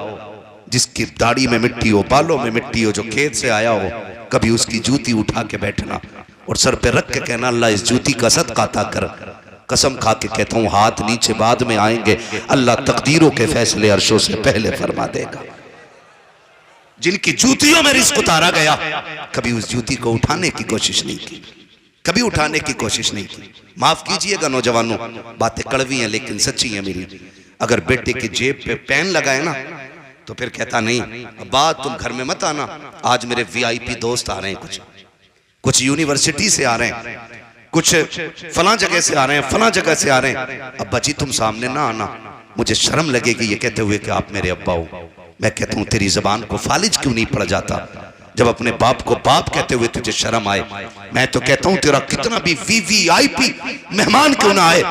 जिसकी दाढ़ी में मिट्टी हो, बालों में मिट्टी हो, जो खेत से आया हो, कभी उसकी जूती उठा के बैठना और सर पे रख के कहना अल्लाह इस जूती का सदका अता कर। कसम खा के कहता हूँ हाथ नीचे बाद में आएंगे, अल्लाह तकदीरों के फैसले अर्शों से पहले फरमा देगा। जिनकी जूतियों में रिस्क उतारा गया कभी उस जूती को उठाने की कोशिश नहीं की, कभी उठाने की कोशिश नहीं की। माफ कीजिएगा नौजवानों, बातें कड़वी हैं लेकिन सच्ची हैं मेरी। अगर बेटे की जेब पे पेन लगाए ना तो फिर कहता नहीं अब्बा तुम घर में मत आना, आज मेरे वीआईपी दोस्त आ रहे हैं, कुछ यूनिवर्सिटी से आ रहे हैं, कुछ फलां जगह से आ रहे हैं, फलां जगह से आ रहे हैं, अब्बा जी तुम सामने ना आना, मुझे शर्म लगेगी ये कहते हुए कि आप मेरे अब्बा हो। मैं कहता हूं तेरी जबान को फालिज क्यों नहीं पड़ जाता, जब अपने बाप को बाप कहते हुए तुझे शर्म आए। मैं तो कहता हूं तेरा कितना भी वीवीआईपी मेहमान क्यों ना आए,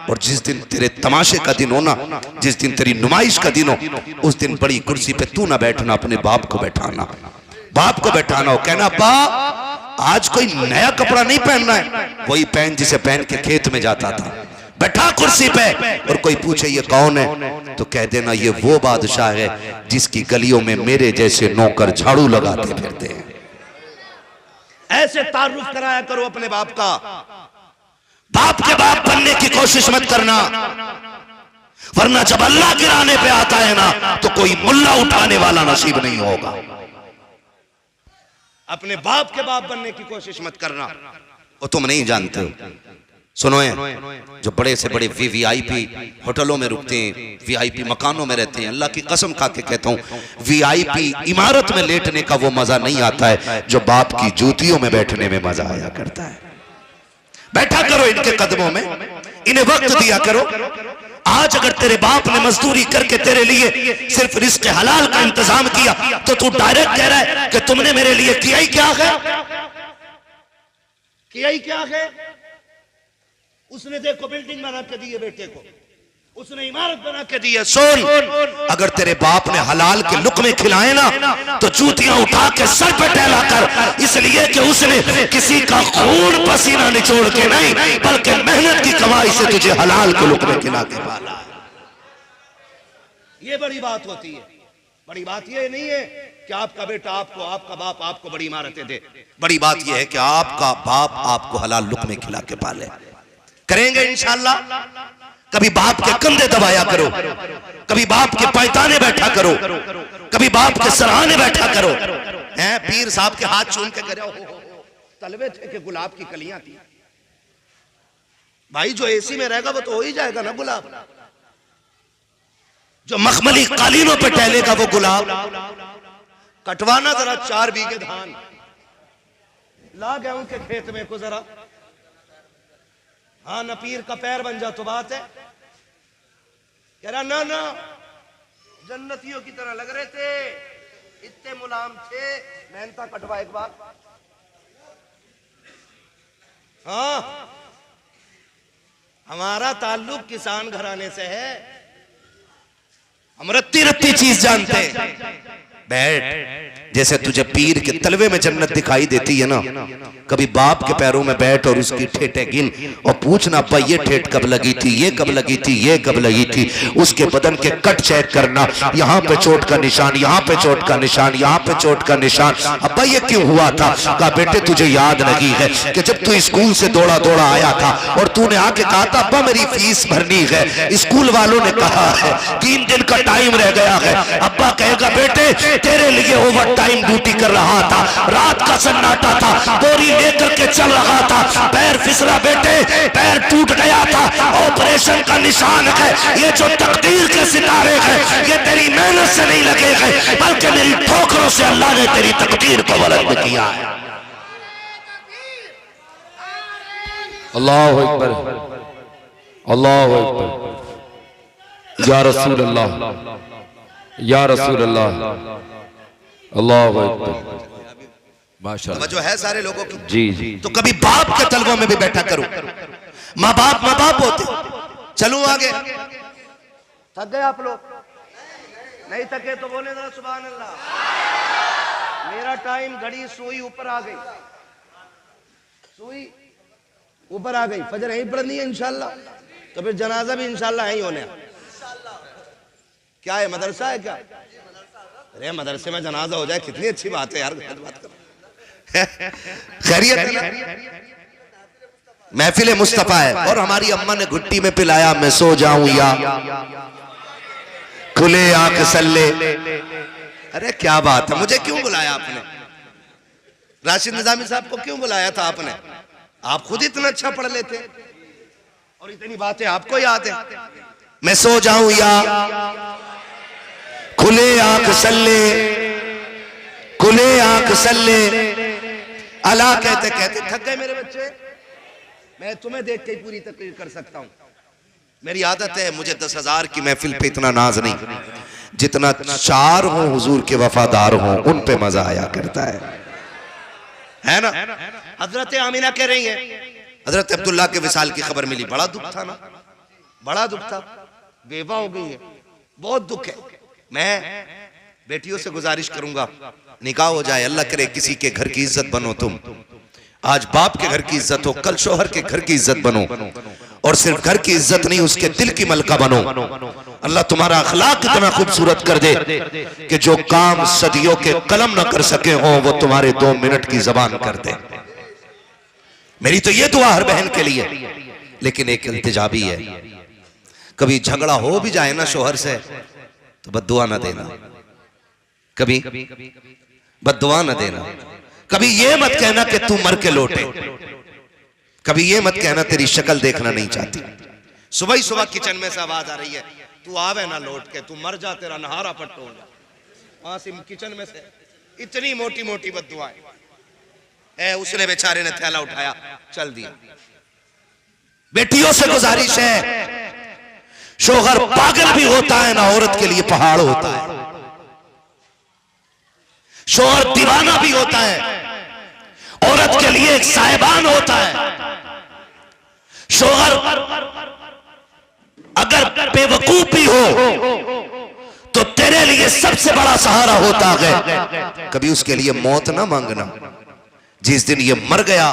और जिस दिन तेरे तमाशे का दिन हो ना, जिस दिन तेरी नुमाइश का दिन हो, उस दिन बड़ी कुर्सी पे तू ना बैठना, अपने बाप को बैठाना, बाप को बैठाना हो, कहना अब्बा आज कोई नया कपड़ा नहीं पहनना है, वही पहन जिसे पहन के खेत में जाता था, बैठा कुर्सी पे। और कोई पूछे ये कौन है तो कह देना ये वो बादशाह है जिसकी गलियों में मेरे जैसे नौकर झाड़ू लगाते फिरते हैं। ऐसे तारुफ कराया करो अपने बाप का। बाप के बाप बनने की कोशिश मत करना, वरना जब अल्लाह गिराने पे आता है ना तो कोई मुल्ला उठाने वाला नसीब नहीं होगा। अपने बाप के बाप बनने की कोशिश मत करना, वो तुम नहीं जानते हो। सुनो जो बड़े से बड़े वीवीआईपी होटलों में रुकते हैं, वीआईपी मकानों में रहते हैं, अल्लाह की कसम खा के कहता हूं वीआईपी इमारत में लेटने का वो मजा नहीं आता है जो बाप की जूतियों में बैठने में मजा आया करता है। बैठा करो इनके कदमों में, इन्हें वक्त दिया करो। आज अगर तेरे बाप ने मजदूरी करके तेरे लिए सिर्फ रिस्क हलाल का इंतजाम किया तो तू डायरेक्ट कह रहा है कि तुमने मेरे लिए किया ही क्या है, किया ही क्या है। उसने देखो बिल्डिंग बना के दी है बेटे को, उसने इमारत बना के दी है। सुन, अगर तेरे बाप ने हलाल के लुक़मे खिलाए ना तो जूतियां उठा के सर पे टहला कर, इसलिए कि उसने किसी का खून पसीना निचोड़ के नहीं बल्कि मेहनत की कमाई से तुझे हलाल के लुक़मे खिला के पाला। ये बड़ी बात होती है। बड़ी बात ये नहीं है कि आपका बेटा आपको, आपका बाप आपको बड़ी इमारतें दे। बड़ी बात यह है कि आपका बाप आपको हलाल लुक़मे खिला के पाले। करेंगे इंशाअल्लाह। कभी बाप के कंधे दबाया करो, कभी बाप के पैताने बैठा करो, कभी बाप के सराहने बैठा करो। हैं पीर साहब के हाथ चूम के करे तलवे थे कि गुलाब की कलियां थी। भाई जो एसी में रहेगा वो तो हो ही जाएगा ना गुलाब, जो मखमली कालीनों पे टहलेगा वो गुलाब। कटवाना जरा 4 बीघे धान ला गया उनके खेत में को जरा, हाँ न पीर का पैर बन जा तो बात है। कह रहा ना ना जन्नतियों की तरह लग रहे थे, इतने मुलायम थे, मेहनता कटवा एक बार। हाँ हमारा ताल्लुक किसान घराने से है, हम रत्ती रत्ती चीज जानते हैं। बैठ, जैसे तुझे पीर के तलवे में जन्नत दिखाई देती है ना, कभी बाप के पैरों में बैठ और उसकी ठेठे गिन और पूछना अब्बा ये ठेठ कब लगी थी, ये कब लगी थी, ये कब लगी थी। उसके बदन के कट चेक करना, यहाँ पे चोट का निशान, यहाँ पे चोट का निशान, यहाँ पे चोट का निशान। अब्बा ये क्यों हुआ था? कहा बेटे तुझे याद नहीं है कि जब तू स्कूल से दौड़ा दौड़ा आया था और तूने आके कहा था अब्बा मेरी फीस भरनी है, स्कूल वालों ने कहा है 3 दिन का टाइम रह गया है। अब्बा कहेगा बेटे तेरे लिए ओवर टाइम ड्यूटी कर रहा था, रात का सन्नाटा था, बोरी लेकर के चल रहा था, पैर फिसला बेटे, पैर टूट गया था, ऑपरेशन का निशान है। ये जो तकदीर के सितारे हैं ये तेरी मेहनत से नहीं लगे हैं बल्कि मेरी ठोकरों से अल्लाह ने तेरी तकदीर को बुलंद किया है। अल्लाहु अकबर, अल्लाहु अकबर, या रसूल अल्लाह, या रसूल अल्लाह, अल्लाहु अकबर। माशाअल्लाह जो है सारे लोगों की जी जी। तो कभी बाप के तलवों में भी बैठा करो। माँ बाप होते। चलो आगे। थक गए आप लोग? नहीं थके तो बोले जरा सुभान अल्लाह। मेरा टाइम घड़ी सुई ऊपर आ गई, सुई ऊपर आ गई, फजर यहीं पढ़नी है इंशाल्लाह, तो फिर जनाजा भी इंशाल्लाह यहीं होने। क्या है मदरसा है क्या? अरे मदरसे में जनाजा हो जाए कितनी अच्छी बात है यार। बात खैरियत है ना? महफिल मुस्तफा है और हमारी अम्मा ने घुट्टी में पिलाया मैं सो जाऊं या खुले आंख सल्ले। अरे क्या बात है, मुझे क्यों बुलाया आपने? राशिद निजामी साहब को क्यों बुलाया था आपने? आप खुद इतना अच्छा पढ़ लेते और इतनी बातें आपको याद है। मैं सो जाऊं या खुले आंख सल्ले, खुले आंख सल्ले। अला कहते कहते थक गए मेरे बच्चे। मैं तुम्हें देख के ही पूरी तकरीर कर सकता हूं। मेरी आदत है, मुझे 10,000 की महफिल पे इतना नाज नहीं, जितना 4 हो हुजूर के वफादार हो उन पे मजा आया करता है ना। हजरत आमिना कह रही है, हजरत अब्दुल्ला के विसाल की खबर मिली, बड़ा दुख था ना, बड़ा दुख था। बेवा हो गई है, बहुत दुख है। मैं बेटियों से गुजारिश करूंगा, निकाह हो जाए, अल्लाह करे किसी के घर की इज्जत बनो तुम। आज बाप के घर की इज्जत हो, कल शोहर के घर की इज्जत बनो, और सिर्फ घर की इज्जत नहीं, उसके दिल की मलका बनो। अल्लाह तुम्हारा अखलाक इतना खूबसूरत कर दे कि जो काम सदियों के कलम ना कर सके हो वो तुम्हारे 2 मिनट की जबान कर दे। मेरी तो ये दुआ हर बहन के लिए। लेकिन एक इल्तिजा भी है, कभी झगड़ा हो भी जाए ना शोहर से तो बद्दुआ ना देना, कभी बद्दुआ ना देना। कभी ये मत कहना कि तू मर के लौटे, कभी ये मत कहना तेरी शक्ल देखना नहीं चाहती। सुबह ही सुबह किचन में से आवाज आ रही है, तू आवे ना लौट के, तू मर जा, तेरा नहारा पट्टो हो जा। वहां से किचन में से इतनी मोटी मोटी बद्दुआएं। उसने बेचारे ने थैला उठाया, चल दिया। बेटियों से गुजारिश है, शोहर पागल भी होता है ना औरत के लिए पहाड़ होता है। शोहर दीवाना भी होता है, औरत के लिए एक साहिबान होता है। शोहर अगर बेवकूफ भी हो तो तेरे लिए सबसे बड़ा सहारा होता है। कभी उसके लिए मौत ना मांगना, जिस दिन ये मर गया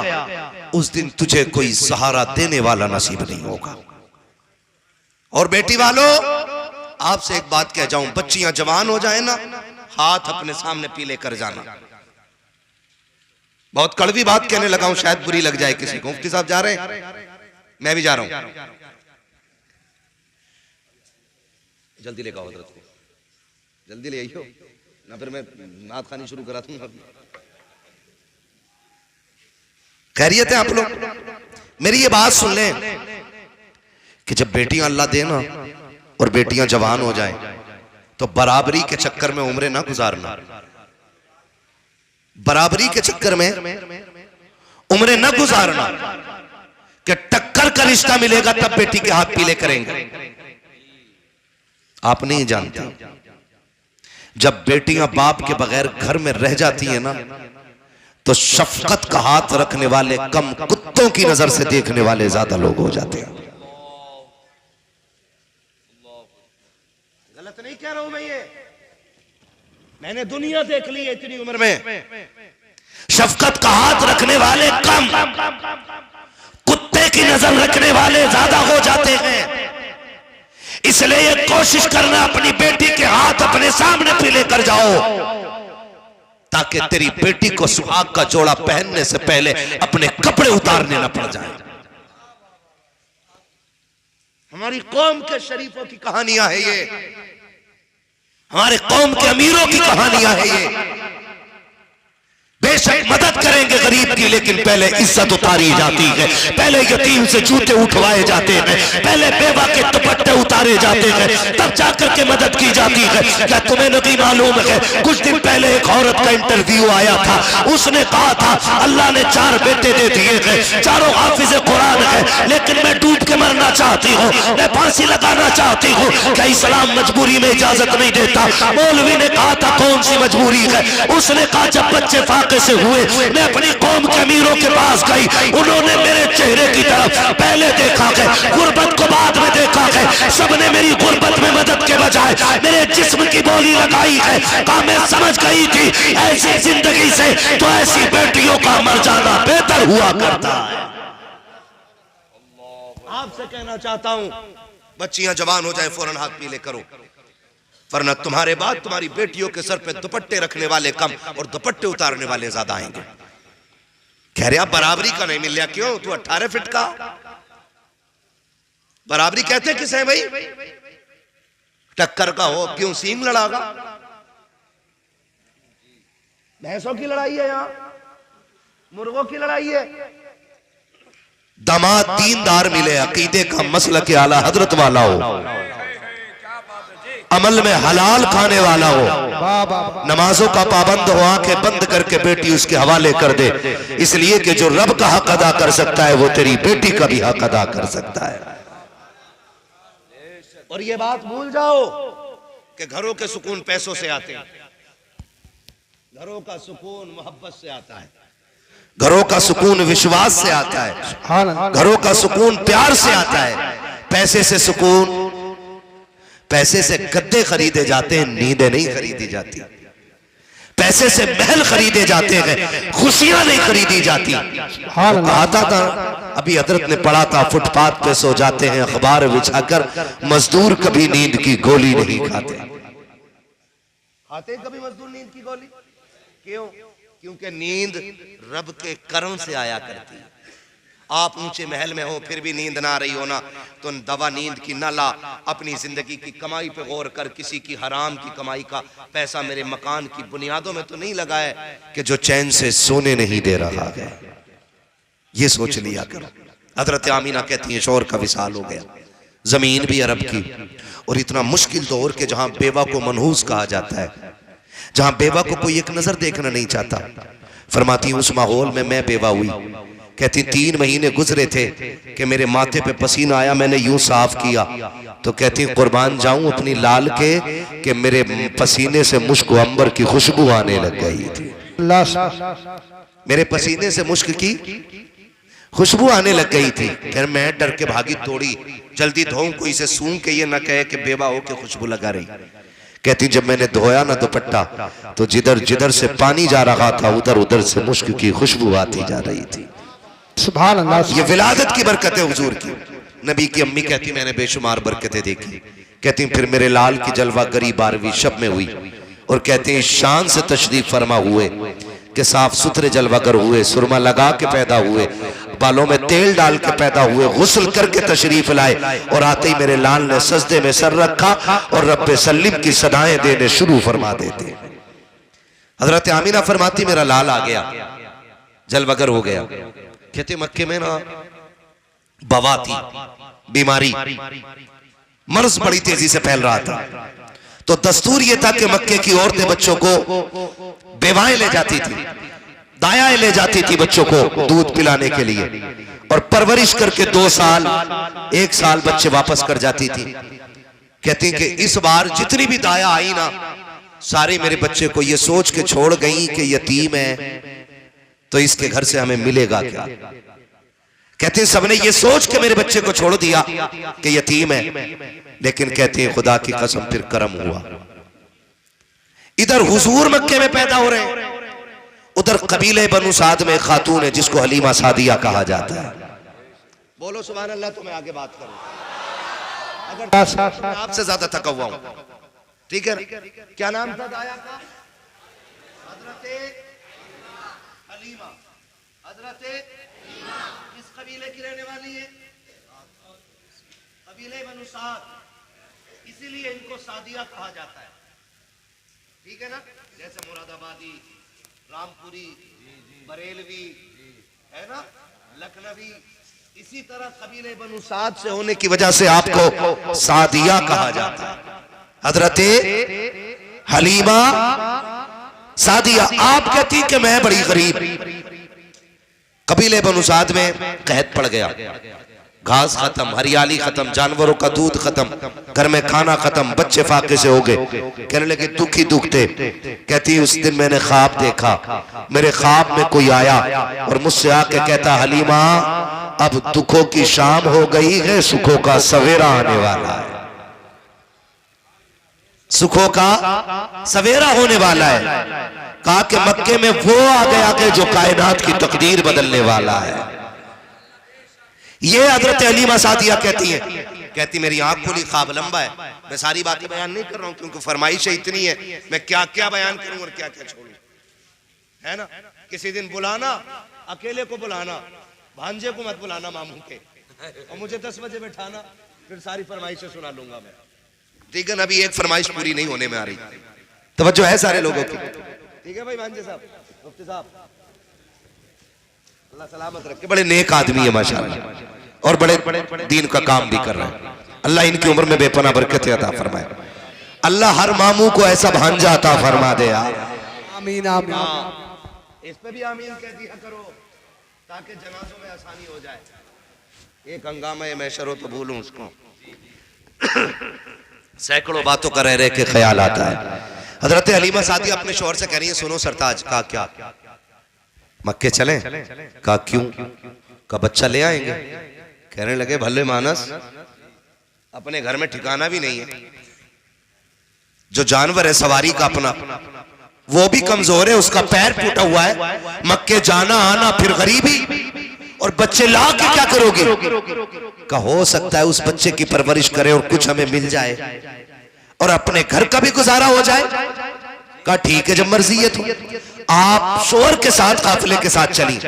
उस दिन तुझे कोई सहारा देने वाला नसीब नहीं होगा। और बेटी वालों, आपसे एक बात कह जाऊं, बच्चियां जवान हो जाए ना, हाथ अपने सामने पीले कर जाना। बहुत कड़वी बात कहने लगा हूं, शायद बुरी लग जाए किसी को। मुफ्ती साहब जा रहे हैं, मैं भी जा रहा हूं। जल्दी लेकर आओ हजरत को, जल्दी ले आइयो ना, फिर मैं नात खानी शुरू करा दूंगा। खैरियत है आप लोग? मेरी ये बात सुन लें कि जब बेटियां अल्लाह दे ना और बेटियां जवान हो जाएं तो बराबरी के चक्कर में उम्रें ना गुजारना, बराबरी के चक्कर में उम्रें ना गुजारना कि टक्कर का रिश्ता मिलेगा तब बेटी के हाथ पीले करेंगे। आप नहीं जानते, जब बेटियां बाप के बगैर घर में रह जाती है ना तो शफकत का हाथ रखने वाले कम, कुत्तों की नजर से देखने वाले ज्यादा लोग हो जाते हैं। गलत नहीं कह रहा हूं मैं, ये मैंने दुनिया देख ली है इतनी उम्र में। शफकत का हाथ रखने वाले कम, कुत्ते की नजर रखने वाले ज्यादा हो जाते हैं। इसलिए ये कोशिश करना अपनी बेटी के हाथ अपने सामने पीले कर जाओ, ताकि तेरी बेटी को सुहाग का जोड़ा पहनने से पहले अपने कपड़े उतारने न पड़ जाए। हमारी कौम के शरीफों की कहानियां है ये, हमारे कौम के अमीरों की कहानियां है ये। बेशक मदद करेंगे गरीब की, लेकिन पहले इज्जत उतारी जाती है, पहले यतीम से जूते उठवाए जाते हैं, पहले बेवा के दुपट्टे उतारे जाते हैं, तब जाकर के मदद की जाती है। क्या तुम्हें नहीं मालूम है, कुछ दिन पहले एक औरत का इंटरव्यू आया था, उसने कहा था अल्लाह ने 4 बेटे दे दिए हैं, चारों हाफिज कुरान है, लेकिन मैं डूब के मरना चाहती हूँ, मैं फांसी लगाना चाहती हूँ। क्या इस्लाम मजबूरी में इजाजत नहीं देता? मौलवी ने कहा था कौन सी मजबूरी है? उसने कहा जब बच्चे से हुए, मैं अपनी कौम के अमीरों के पास गई, उन्होंने मेरे चेहरे की तरफ पहले देखा है, गुर्बत को बाद में देखा है, सबने मेरी गुर्बत में मदद के बजाय मेरे जिस्म की बोली लगाई है। कहा मैं समझ गई थी ऐसी जिंदगी से तो ऐसी बेटियों का मर जाना बेहतर हुआ करता है। आपसे कहना चाहता हूं, बच्चियां जवान हो जाए फौरन हाथ पीले करो, वरना तुम्हारे बाद तुम्हारी बेटियों के सर पे दुपट्टे रखने वाले कम और दुपट्टे उतारने वाले ज्यादा आएंगे। कह रहे आप बराबरी का नहीं मिल रहा, क्यों? तू 18 फीट का, बराबरी कहते किसे है भाई? टक्कर का हो, क्यों सींग लड़ागा? भैंसों की लड़ाई है, यहां मुर्गों की लड़ाई है। दामाद दीनदार मिले, अकीदे का मसला के आला हजरत वाला हो, अमल में हलाल खाने वाला हो, वाह वाह नमाजों का पाबंद हो, आंखें बंद करके बेटी उसके हवाले कर दे, इसलिए कि जो रब का हक अदा कर सकता है वो तेरी बेटी का भी हक अदा कर सकता है। और ये बात भूल जाओ कि घरों के सुकून पैसों से आते हैं, घरों का सुकून मोहब्बत से आता है, घरों का सुकून विश्वास से आता है, घरों का सुकून प्यार से आता है। पैसे से सुकून, पैसे से गद्दे खरीदे जाते हैं, नींदें नहीं खरीदी जाती। पैसे से महल खरीदे जाते हैं, खुशियां नहीं खरीदी जाती। आता था अभी हजरत ने पढ़ा था, फुटपाथ पे सो जाते हैं अखबार बिछाकर, मजदूर कभी नींद की गोली नहीं खाते। खाते कभी मजदूर नींद की गोली? क्यों? क्योंकि नींद रब के करम से आया करती है। आप ऊंचे महल में हो फिर भी नींद ना आ रही हो ना, तो दवा नींद की ना ला, अपनी जिंदगी की कमाई पे गौर कर। किसी की हराम की कमाई का पैसा मेरे मकान की बुनियादों में तो नहीं लगाए कि जो चैन से सोने नहीं दे रहा है। ये सोच लिया करो। हजरत आमीना कहती है शौहर का विसाल हो गया, जमीन भी अरब की, और इतना मुश्किल दौर के जहां बेवा को मनहूस कहा जाता है, जहां बेवा को कोई एक नजर देखना नहीं चाहता। फरमाती उस माहौल में मैं बेवा हुई। कहती 3 महीने गुजरे थे कि मेरे माथे पे पसीना आया, मैंने यूं साफ किया तो कहती कुर्बान जाऊं अपनी लाल के कि मेरे पसीने से मुश्क अंबर की खुशबू आने लग गई थी। मेरे पसीने से मुश्क की खुशबू आने लग गई थी। फिर मैं डर के भागी, तोड़ी, जल्दी धोऊं कोई से सूंघ के ये न कहे कि बेवा हो के खुशबू लगा रही। कहती जब मैंने धोया ना दुपट्टा तो जिधर जिधर से पानी जा रहा था उधर उधर से मुश्क की खुशबू आती जा रही थी। सुभान अल्लाह। ये विलादत की बरकत है हुजूर की। नबी की अम्मी कहती मैंने बेशुमार बरकतें देखी। कहती फिर मेरे लाल की जलवा गरी 12वीं शब में हुई, और कहते हैं शान से तशरीफ फरमा हुए कि साफ सुथरे जलवागर हुए, सुरमा लगा के पैदा हुए, बालों में तेल डाल के पैदा हुए, गुस्ल करके तशरीफ लाए, और आते ही मेरे लाल ने सजदे में सर रखा और रब्बे सल्लिम की सदाएं देने शुरू फरमा देते। हजरत आमीना फरमाती मेरा लाल आ गया, जलवागर हो गया। कहते मक्के में ना बवा थी, बीमारी, मर्ज बड़ी तेजी से फैल रहा था, तो दस्तूर ये था कि मक्के की औरतें बच्चों को बेवाएं ले जाती थी, दायाएं ले जाती थी बच्चों को दूध पिलाने के लिए, और परवरिश करके 2 साल 1 साल बच्चे वापस कर जाती थी। कहती कि इस बार जितनी भी दाया आई ना, सारे मेरे बच्चे को ये सोच के छोड़ गई कि यतीम है तो इसके घर से हमें मिलेगा क्या। कहते हैं सबने ये सोच के मेरे बच्चे को छोड़ दिया कि यतीम है, लेकिन कहते हैं खुदा की कसम फिर करम हुआ। इधर हुजूर मक्के में पैदा हो रहे हैं, उधर कबीले बनु साद में खातून है जिसको हलीमा सादिया कहा जाता है। बोलो सुभान अल्लाह। तो मैं आगे बात करूं, अगर आपसे ज्यादा थका हुआ हूं, ठीक है। क्या नाम था दाया का? हजरत हलीमा। हजरत किस कबीले की रहने वाली है? कबीले बनु साद, इसीलिए इनको सादिया कहा जाता है, ठीक है ना। जैसे मुरादाबादी, रामपुरी, बरेलवी है ना, लखनवी, इसी तरह कबीले बनु साद से होने की वजह से आपको सादिया कहा जाता है। हजरत हलीमा सादिया। आप कहती कि मैं बड़ी गरीब, कबीले बनु साद में कहत पड़ गया, घास खत्म, हरियाली खत्म, जानवरों का दूध खत्म, घर में खाना खत्म, बच्चे फाके से हो गए। कहने लगे दुख ही दुख थे। कहती उस दिन मैंने ख्वाब देखा, मेरे ख्वाब में कोई आया और मुझसे आके कहता हलीमा अब दुखों की शाम हो गई है, सुखों का सवेरा आने वाला है। सुखों का सवेरा होने वाला है। कहा कि मक्के में वो आ गया कि जो कायनात की तकदीर बदलने वाला है। ये हजरत हलीमा सादिया कहती है, कहती मेरी आंख खुली, ख्वाब लंबा है, मैं सारी बातें बयान नहीं कर रहा हूं क्योंकि फरमाइशें इतनी है, मैं क्या क्या बयान करूं और क्या क्या छोड़ूं, है ना। किसी दिन बुलाना, अकेले को बुलाना, भांजे को मत बुलाना मामू के, और मुझे 10 बजे बैठाना, फिर सारी फरमाइशें सुना लूंगा मैं, ठीक है ना। अभी एक फरमाइश पूरी नहीं होने में आ रही, तवज्जो है सारे लोगों की, ठीक है भाई भांजे साहब, मुफ्ती साहब, अल्लाह सलामत रखे। बड़े नेक आदमी है माशाअल्लाह, और बड़े दीन का काम भी कर रहे हैं। अल्लाह इनकी उम्र में बेपनाह बरकत अता फरमाए। अल्लाह हर मामू को ऐसा भांजा अता फरमा दे यार। आमीन आमीन। इस पे भी आमीन कह दिया करो ताकि जनाजों में आसानी हो जाए। एक हंगामा है, मैं शरो तो भूलूं उसको। सैकड़ों बातों का रह रह के ख्याल आता है। हजरत हलीमा सादिया अपने शौहर से कह रही है, सुनो सरताज। कहा क्या? मक्के चलें? कहा क्यों? का बच्चा ले आएंगे। कहने लगे भले मानस, अपने घर में ठिकाना भी नहीं है, जो जानवर है सवारी का अपना वो भी कमजोर है, उसका पैर टूटा हुआ है, मक्के जाना आना फिर गरीबी, और बच्चे ला के क्या करोगे? का हो सकता है उस बच्चे की परवरिश करे और कुछ हमें मिल जाए और अपने घर का भी गुजारा हो जाए। का ठीक है, जब मर्जी है तो आप शोहर के साथ काफिले के साथ चली,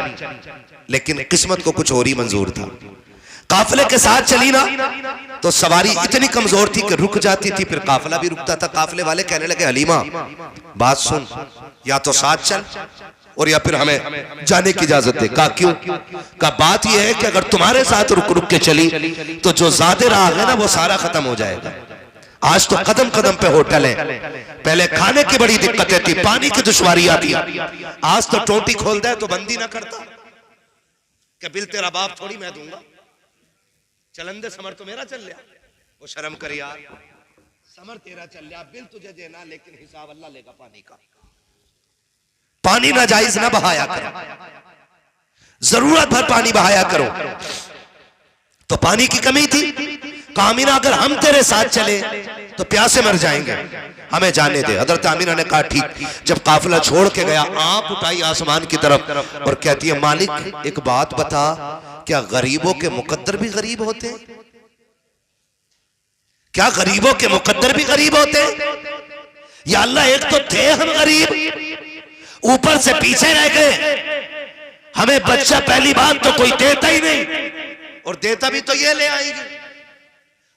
लेकिन किस्मत को कुछ और ही मंजूर था। काफिले के साथ चली ना तो सवारी इतनी कमजोर थी कि रुक जाती थी, फिर काफिला भी रुकता था। काफिले वाले कहने लगे हलीमा बात सुन, या तो साथ चल और या फिर हमें जाने की इजाजत दे। का क्यों? का बात यह है कि अगर तुम्हारे साथ रुक रुक के चली तो जो ज्यादा राह है ना वो सारा खत्म हो जाएगा। आज तो कदम कदम पे होटल है, पहले खाने की बड़ी दिक्कतें थी, पानी की दुश्वारी आती, आज तो टोटी खोल दे तो बंदी ना करता कि बिल तेरा बाप थोड़ी मैं दूंगा, चलंदे समर तो मेरा चल लिया। वो शर्म कर यार, समर तेरा चल लिया, बिल तुझे देना, लेकिन हिसाब अल्लाह लेगा पानी का। पानी नाजायज ना बहाया करो, जरूरत भर पानी बहाया करो। तो पानी की कमी थी। कामिना अगर हम तेरे साथ चले तो प्यासे मर जाएंगे, हमें जाने दे। हजरत आमिना ने कहा ठीक। जब काफिला छोड़ के गया, आंख उठाई आसमान की तरफ और कहती है मालिक एक बात बता, क्या गरीबों के मुकद्दर भी गरीब होते हैं? क्या गरीबों के मुकद्दर भी गरीब होते हैं? या अल्लाह एक तो थे हम गरीब, ऊपर से पीछे रह गए, हमें बच्चा पहली बात तो कोई देता ही नहीं, और देता भी तो ये ले आएगी,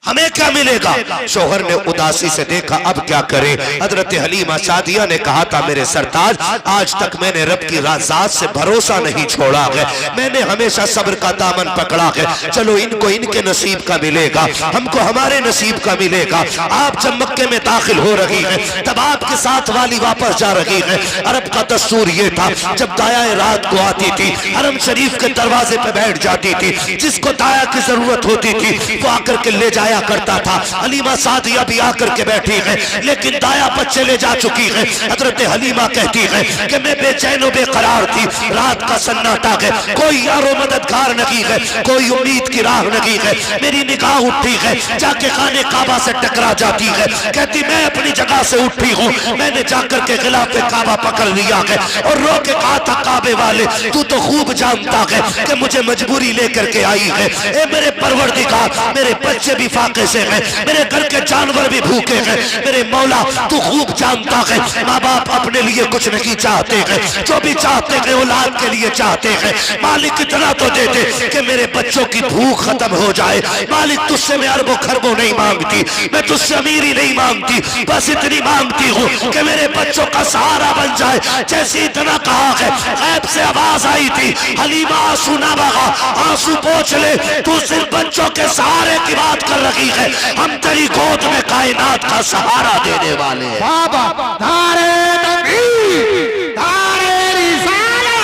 हमें क्या मिलेगा? शोहर ने उदासी से देखा, अब क्या करे? हजरत हलीमा सादिया ने कहा था मेरे सरताज, आज तक मैंने रब की ज़ात से भरोसा नहीं छोड़ा है, मैंने हमेशा सब्र का दामन पकड़ा है। चलो इनको इनके नसीब का मिलेगा, हमको हमारे नसीब का मिलेगा। आप जब मक्के में दाखिल हो रही है तब आपके साथ वाली वापस जा रही है। अरब का दस्तूर ये था, जब दाया रात को आती थी हरम शरीफ के दरवाजे पे बैठ जाती थी, जिसको दाया की जरूरत होती थी वो आकर के ले जाया करता था। हलीमा सादिया भी आकर के बैठी है, लेकिन दाया बच्चे ले जा चुकी है। हजरत हलीमा कहती है कि मैं बेचैन बेकरार थी, रात का सन्नाटा है, कोई यारो मददगार नहीं है, कोई उम्मीद की राह नहीं है। मेरी निगाह उठी है, जाके खाने काबा से टकरा जाती है। कहती मैं अपनी जगह से उठी हूँ, मैंने जाकर के गिलाफ काबा पकड़ लिया है और रो के कहा था काबे वाले तू तो खूब जानता है कि मुझे मजबूरी लेकर के आई है। ए मेरे परवरदिगार, मेरे बच्चे भी फाके से हैं, मेरे घर के जानवर भी भूखे हैं, मेरे मौला तू खूब जानता है माँ बाप अपने लिए कुछ नहीं चाहते हैं, जो भी चाहते हैं औलाद के लिए चाहते हैं। मालिक इतना तो दे दे कि मेरे बच्चों की भूख खत्म हो जाए। मालिक तुझसे मैं अरबों खरबों नहीं मांगती, मैं तुझसे अमीरी नहीं मांगती, बस इतनी मांगती हूँ कि मेरे बच्चों का सहारा बन जाए। जैसे इतना कहा है, गैब से आवाज आई थी हलीमा आंसू ना बहा, आंसू पोंछ ले, तू सिर्फ बच्चों के सहारे की बात कर रही है, हम तेरी गोद में कायनात का सहारा देने वाले हैं। बाबा धारे तकबीर, धारे रिसाला,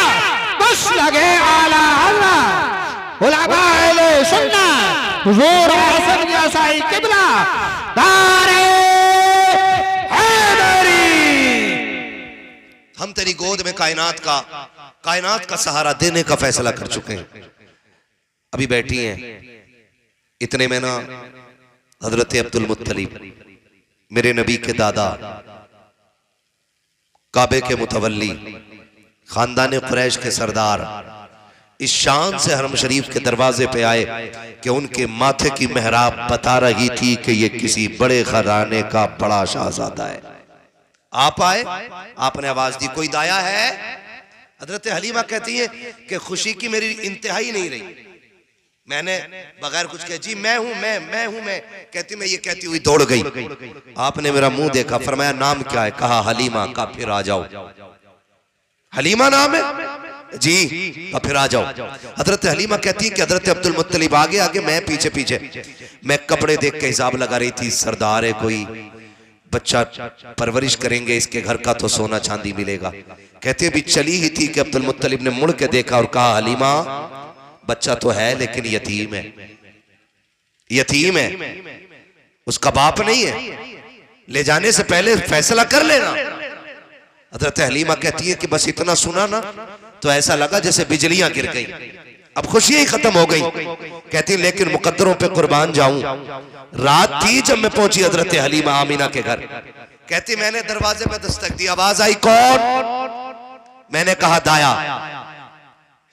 बस लगे आला अल्लाह, उलमा अहले सुन्नत, हुजूर हसन यसाई किबला, धारे हैदरी। हम तेरी गोद में कायनात का सहारा देने का फैसला कर चुके हैं। अभी बैठी हैं, इतने में ना हजरत अब्दुल मुत्तलिब मेरे नबी के दादा, काबे के मुतवल्ली, खानदान कुरैश के सरदार, इस शान से हरम शरीफ के दरवाजे पे आए कि उनके माथे की मेहराब बता रही थी कि ये किसी बड़े घराने का बड़ा शाहजादा है। आप आए, आपने आवाज दी कोई दाया है? हजरत हलीमा कहती है कि खुशी की मेरी इंतहाई नहीं रही, मैंने बगैर कुछ कहे जी मैं हूं, मैं हूं, मैं कहती, मैं ये कहती हुई दौड़ गई। आपने मेरा मुंह देखा, फरमाया नाम क्या है? कहा हलीमा। का फिर आ जाओ। हलीमा नाम है जी? का फिर आ जाओ। हजरत हलीमा कहती है कि हजरत अब्दुल मुत्तलिब आगे आगे, मैं पीछे पीछे। मैं कपड़े देख के हिसाब लगा रही थी, सरदार है कोई, बच्चा परवरिश करेंगे, इसके घर का तो सोना चांदी मिलेगा। कहते भी चली ही थी कि अब्दुल मुत्तलिब ने मुड़ के देखा और कहा, हलीमा बच्चा तो है लेकिन यतीम है, यतीम है, उसका बाप नहीं है, ले जाने से पहले फैसला कर लेना। हजरत हलीमा कहती है कि बस इतना सुना ना तो ऐसा लगा जैसे बिजलियां गिर गई, अब खुशियां ही खत्म हो गई। कहती लेकिन मुकद्दरों पे कुर्बान जाऊं, रात थी जब मैं पहुंची हजरत हलीमा आमीना के घर। कहती मैंने दरवाजे पे दस्तक दी, आवाज आई कौन? मैंने कहा दाया।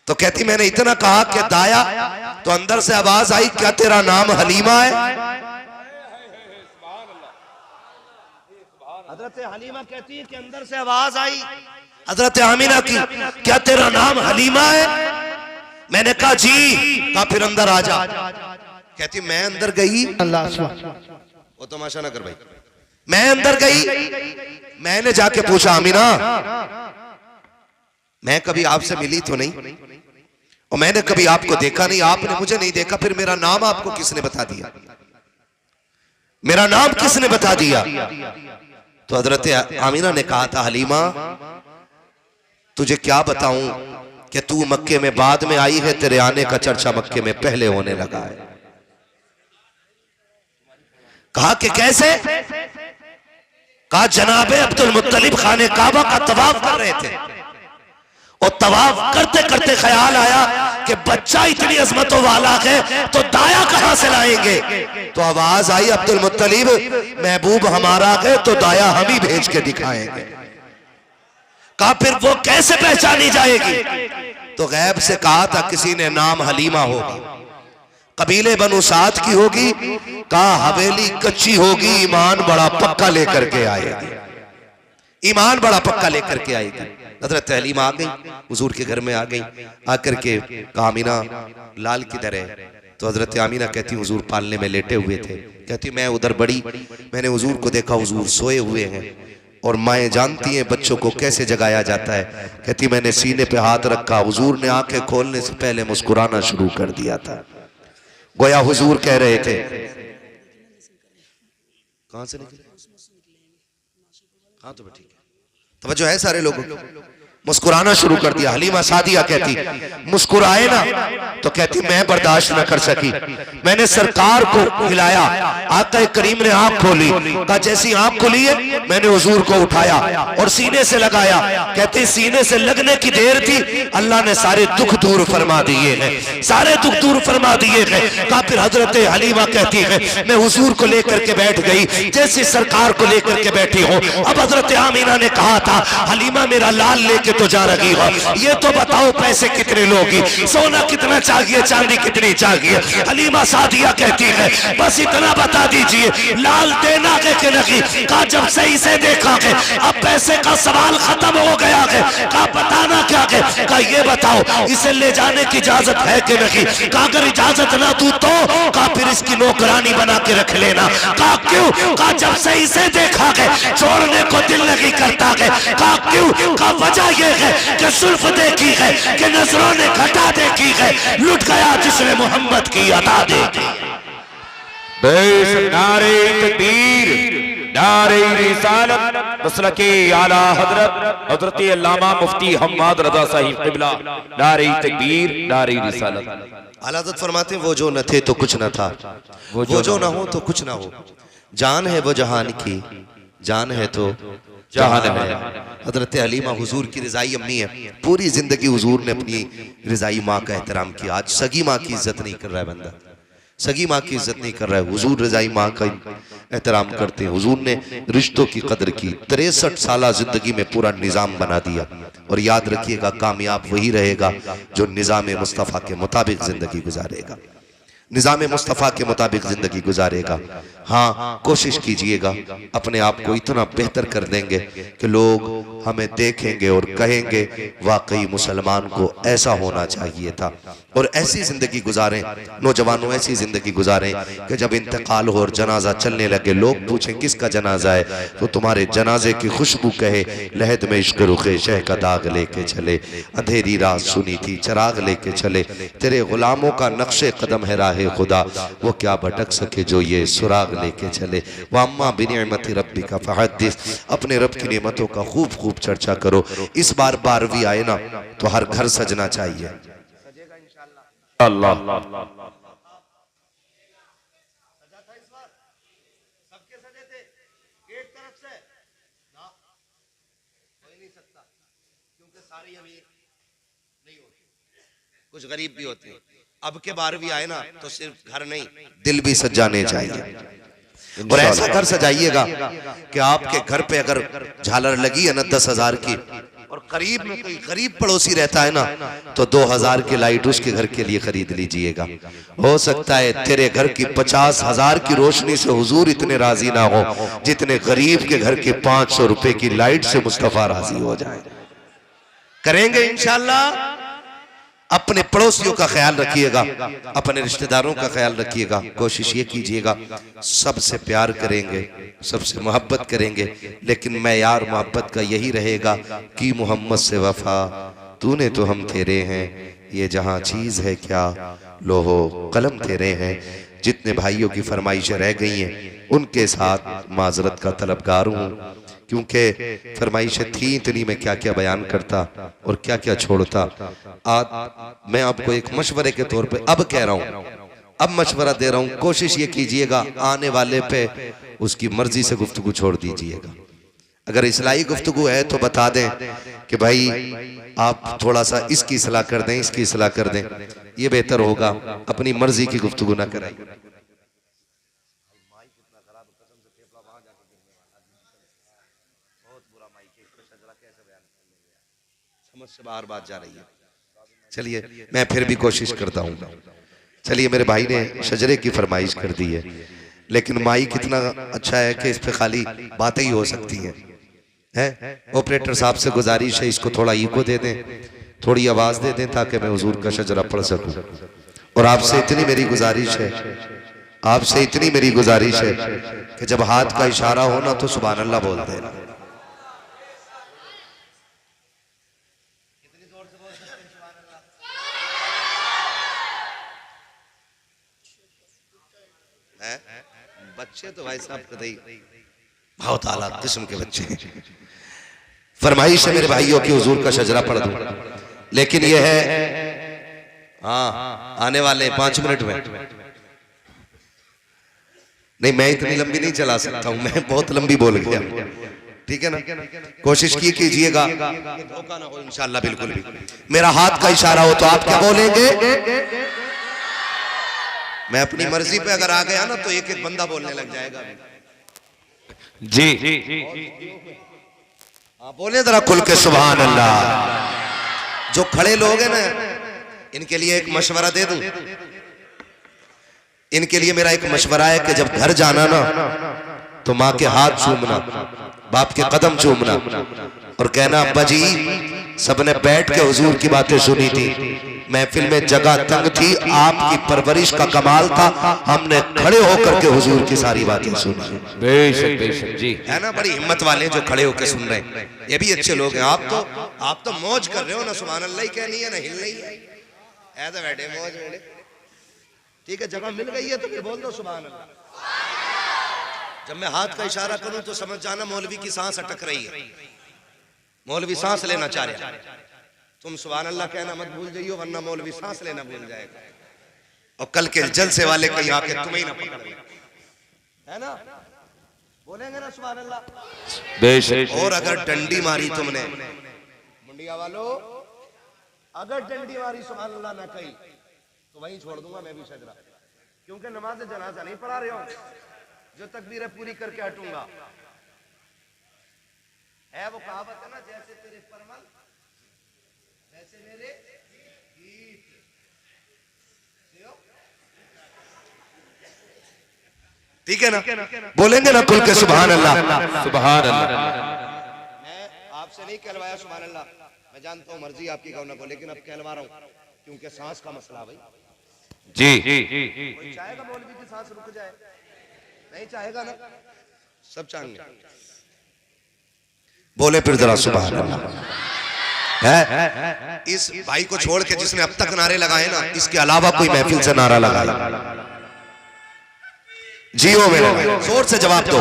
तो कहती मैंने इतना कहा कि दाया, तो अंदर से आवाज आई क्या तेरा नाम हलीमा है? हजरत हलीमा कहती है कि अंदर से आवाज आई हजरत आमीना की, क्या तेरा नाम हलीमा है? मैंने कहा जी। कहा फिर अंदर आ जा। कहती मैं अंदर गई, वो तमाशा ना कर भाई, मैं अंदर गई, मैंने जाके पूछा आमीना मैं कभी आपसे मिली तो नहीं, और मैंने कभी आपको देखा नहीं, आपने मुझे नहीं देखा, फिर मेरा नाम आपको किसने बता दिया? मेरा नाम किसने बता दिया? तो हजरत आमीना ने कहा था हलीमा तुझे क्या बताऊं कि तू मक्के में बाद में आई है, तेरे आने का चर्चा मक्के में पहले होने लगा है। कहा कि कैसे? कहा जनाबे अब्दुल मुत्तलिब खाने काबा का तवाफ कर रहे थे, और तवाफ करते करते ख्याल आया कि बच्चा इतनी अजमतों वाला है तो दाया कहां से लाएंगे? तो आवाज आई अब्दुल मुत्तलिब महबूब हमारा है तो दाया हम ही भेज के दिखाएंगे। कहा फिर वो कैसे पहचानी जाएगी? तो गैब से कहा था किसी ने नाम हलीमा होगी, कबीले बनु साद की होगी, कहा हवेली कच्ची होगी, ईमान बड़ा पक्का लेकर के आएगी, ईमान बड़ा पक्का लेकर के आएगी। हजरत हलीमा आ गई, हुजूर के घर में आ गई, आकर के कहा आमीना लाल किधर है? तो हजरत आमीना कहती हुजूर पालने में लेटे हुए थे। कहती मैं उधर बड़ी, मैंने हुजूर को देखा हुजूर सोए हुए हैं, और माएँ जानती हैं बच्चों को कैसे जगाया जाता है। कहती मैंने सीने पे हाथ रखा, हुजूर ने आंखें खोलने से पहले मुस्कुराना शुरू कर दिया था, गोया हुजूर कह रहे थे कहां से निकले? हाँ तो ठीक है, तवज्जो है सारे लोगों को। मुस्कुराना शुरू कर दिया। हलीमा सादिया कहती मुस्कुराए ना तो कहती मैं बर्दाश्त न कर सकी, मैंने सरकार को हिलाया, आका करीम ने आंख खोली, कहा जैसी आंख खोली है मैंने हुजूर को उठाया और सीने से लगाया। कहती सीने से लगने की देर थी, अल्लाह ने सारे दुख दूर फरमा दिए हैं, सारे दुख दूर फरमा दिए हैं। कहा फिर हजरत हलीमा कहती है मैं हुजूर को लेकर के बैठ गई, जैसी सरकार को लेकर के बैठी हूँ। अब हजरत आमीना ने कहा था हलीमा मेरा लाल लेके तो जा रही हो, ये तो बताओ पैसे कितने लोगी, सोना कितना चाहिए, चांदी कितनी चाहिए? हलीमा सादिया कहती है बस इतना बता दीजिए, लाल देना है कि नहीं? कहा जब सही से देखा है अब पैसे का सवाल खत्म हो गया है। कहा बताना क्या है? कहा ये बताओ इसे ले जाने की इजाजत है कि नहीं? कहा अगर इजाजत ना तू तो कहा फिर इसकी नौकरानी बना के रख लेना। कहा क्यों? कहा जब सही से देखा है छोड़ने को दिल नहीं करता है। कहा क्यों? कहा वजह ये है कि सुल्फ देखी है कि नजरों ने घटा देखी है, लुट गया जिसने मोहम्मद की अता देखी। नारे तकबीर, नारे रिसालत, मसलके आला हजरत हजरत अल्लामा मुफ्ती हम्माद रजा साहिब क़िबला, नारे तकबीर, नारे रिसालत। आला हज़रत फरमाते हैं वो जो न थे तो कुछ न था, वो जो न हो तो कुछ न हो, जान है वो जहान की, जान है तो जहान है। हजरत हलीमा हुजूर की रिजाई अम्मी है, पूरी जिंदगी हुजूर ने अपनी रिजाई माँ का एहतराम किया। आज सगी माँ की इज्जत नहीं कर रहा है बंदा, सगी माँ की इज्जत नहीं कर रहा है, हुजूर रिजाई माँ का एहतराम करते हैं। हुजूर ने रिश्तों की कदर की, 63 साल जिंदगी में पूरा निज़ाम बना दिया। और याद रखिएगा कामयाब वही रहेगा जो निज़ाम मुस्तफ़ा के मुताबिक जिंदगी गुजारेगा, निज़ाम मुस्तफ़ा के मुताबिक जिंदगी गुजारेगा। हाँ कोशिश कीजिएगा, अपने आप को इतना बेहतर कर देंगे कि लोग हमें देखेंगे और कहेंगे वाकई मुसलमान को ऐसा होना चाहिए था। और ऐसी जिंदगी गुजारें, नौजवानों ऐसी जिंदगी गुजारें कि जब इंतकाल हो और जनाजा चलने लगे लोग पूछें किसका जनाजा है, तो तुम्हारे जनाजे की खुशबू कहे लहद में इश्क रुखे शह का दाग लेके चले, अंधेरी रात सुनी थी चिराग लेके चले, तेरे गुलामों का नक्शे कदम है राह चाहे खुदा वो क्या भटक सके जो ये सुराग लेके चले। वअम्मा बिनिअमति रब्बिका फहद्दिस, अपने रब की नेमतों का खूब खूब चर्चा करो। इस बार 12वीं आए ना तो हर घर सजना चाहिए। अल्लाह कुछ गरीब भी होते हैं। अब के 12वीं आए ना तो सिर्फ घर नहीं दिल भी सजाने चाहिए। और ऐसा घर सजाइएगा कि आपके घर पे अगर झालर लगी है ना 10,000 की और करीब में कोई गरीब पड़ोसी रहता है ना तो 2,000 की लाइट उसके घर के लिए खरीद लीजिएगा। हो सकता है तेरे घर की 50,000 की रोशनी से हुजूर इतने राजी ना हो जितने गरीब के घर की 500 रुपए की लाइट से मुस्तफा राजी हो जाए। करेंगे इंशाल्लाह। अपने पड़ोसियों का ख्याल रखिएगा, अपने रिश्तेदारों का ख्याल रखिएगा। कोशिश ये कीजिएगा सबसे प्यार करेंगे, सबसे मोहब्बत करेंगे, लेकिन मैं यार मोहब्बत का यही रहेगा कि मोहम्मद से वफा, तूने तो हम तेरे हैं, ये जहां चीज है क्या लोहो कलम तेरे हैं। जितने भाइयों की फरमाइशें रह गई हैं उनके साथ माजरत का तलबगार हूँ, क्योंकि फरमाइशें थी इतनी, मैं क्या क्या बयान करता और क्या क्या छोड़ता। आज मैं आपको एक मशवरे के तौर पे अब कह रहा हूँ, अब मशवरा दे रहा हूँ। कोशिश ये कीजिएगा आने वाले पे उसकी मर्जी से गुफ्तगू छोड़ दीजिएगा। अगर इस्लाही गुफ्तगू है तो बता दें कि भाई आप थोड़ा सा इसकी इस्लाह कर दें, इसकी इस्लाह कर दें, ये बेहतर होगा। अपनी मर्जी की गुफ्तगू ना करें। समझ से बाहर बात जा रही है। चलिए मैं फिर भी कोशिश करता हूँ। चलिए मेरे भाई ने शजरे की फरमाइश कर दी है, लेकिन माइक कितना अच्छा है कि इस पे खाली बातें ही हो सकती हैं। ऑपरेटर साहब से गुजारिश है इसको थोड़ा इको दे दें, थोड़ी आवाज दे दें ताकि मैं हुजूर का शजरा पढ़ सकूं। और आपसे इतनी मेरी गुजारिश है, आपसे इतनी मेरी गुजारिश है कि जब हाथ का इशारा हो ना तो सुभान अल्लाह बोल देना। बच्चे तो भाई साहब कदई बहुत आला किस्म के बच्चे हैं। फरमाइश है मेरे भाइयों की हुजूर का शजरा पढ़ दूं, लेकिन यह है हाँ आने वाले 5 मिनट में नहीं, मैं इतनी लंबी नहीं चला सकता हूं, मैं बहुत लंबी बोल गया। ठीक है ना, कोशिश की कीजिएगा धोखा ना हो इंशाल्लाह। बिल्कुल भी मेरा हाथ का इशारा हो तो आप क्या बोलेंगे? मैं अपनी मर्जी पे अगर आ गया ना तो एक एक बंदा बोलने लग जाएगा। जी हाँ बोले जरा खुल के सुभान अल्लाह। जो खड़े लोग हैं ना इनके लिए एक मशवरा दे दूं। इनके लिए मेरा एक मशवरा है कि जब घर जाना ना तो माँ के हाथ चूमना, बाप के कदम चूमना और कहना अब्बा जी सबने बैठ के हुजूर की बातें सुनी थी, महफिल में जगह तंग थी, आपकी परवरिश का कमाल था, हमने खड़े होकर के हुजूर की सारी बातें सुनी। बेशक जी है ना, बड़ी हिम्मत वाले जो खड़े होकर सुन रहे हैं, ये भी अच्छे लोग हैं। आप तो मौज कर रहे हो ना, सुभान अल्लाह ही कहनी है ना, हिल नहीं है, ऐसे बैठे मौज बैठे। ठीक है, जगह मिल गई है तो फिर बोल दो सुभान अल्लाह। जब मैं हाथ का इशारा करूं तो समझ जाना मौलवी की सांस अटक रही है, मौलवी सांस लेना चाह रहा है। तुम सुभान अल्लाह कहना मत भूल जाइयो, वरना मौलवी सांस लेना भूल जाएगा और कल के जलसे वाले कहीं आके तुम्हें ही ना पकड़ ले, है ना? बोलेंगे ना सुभान अल्लाह। बेशक। और अगर डंडी मारी तुमने मुंडिया वालों, अगर डंडी मारी सुभान अल्लाह ना कही तो वहीं छोड़ दूंगा मैं भी शजरा, क्योंकि नमाज जनाजा नहीं पढ़ा रहे हो, जो तकबीरें पूरी करके हटूंगा। है वो कहावत है ना, जैसे तेरे परमल वैसे मेरे गीत। ठीक है ना, बोलेंगे ना खुल के सुभान अल्लाह। सुभान अल्लाह। मैं आपसे नहीं कहलवाया सुभान अल्लाह, मैं जानता हूँ मर्जी आपकी कहो ना को, लेकिन अब कहलवा रहा हूँ क्योंकि सांस का मसला भाई। जी कोई चाहेगा मौलवी की सांस रुक जाए? नहीं चाहेगा ना, सब चाहेंगे। बोले फिर जरा सुभान अल्लाह। है? इस भाई को छोड़ के जिसने अब तक नारे लगाए ना, इसके अलावा कोई महफिल से नारा लगाए जियो में लगाए। जोर से जवाब दो।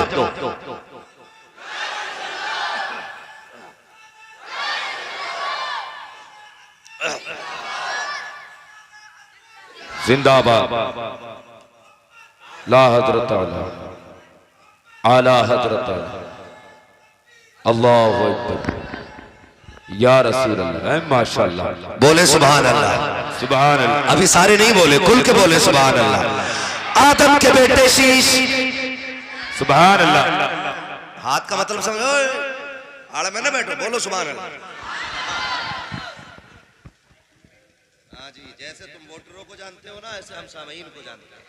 जिंदाबाद ला हजरत आला हजरत अल्लाह अकबर या रसूल अल्लाह माशाअल्लाह। बोले सुभान अल्लाह। सुभान अल्लाह। अभी सारे नहीं बोले, खुल के बोले सुभान अल्लाह। आदम के बेटे शीश। सुभान अल्लाह। हाथ का मतलब समझो, आड़े में ना बैठो, बोलो सुभान अल्लाह। हाँ जी, जैसे तुम वोटरों को जानते हो ना, ऐसे हम सामीन को जानते हैं।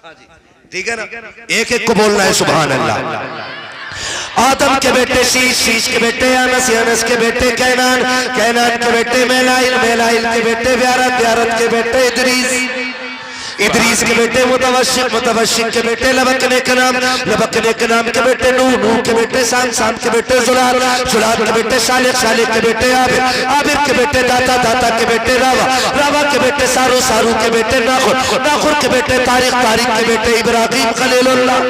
हाँ जी, ठीक है ना? एक एक को बोलना है सुभान अल्लाह। आदम के बेटे शीश, शीश के बेटे अनस, अनस के बेटे कैनान, कैनान के बेटे मेलाइल, मेलाइल के बेटे ब्यारत, ब्यारत के बेटे इदरीस, इदरीस के बेटे मुतवशिक, मुतवशिक के बेटे लबकने के नाम, लबकने के नाम के बेटे नूह, नूह के बेटे शाम, शाम के बेटे जुलाल, जुलाल के बेटे शालिक, शालिक के बेटे आबिर, आबिर के बेटे दाता, दाता के बेटे रावा, रावा के बेटे सारू, सारू के बेटे नाखुर, नाखुर के बेटे तारिक, तारिक के बेटे इब्राहिम खलीलुल्लाह,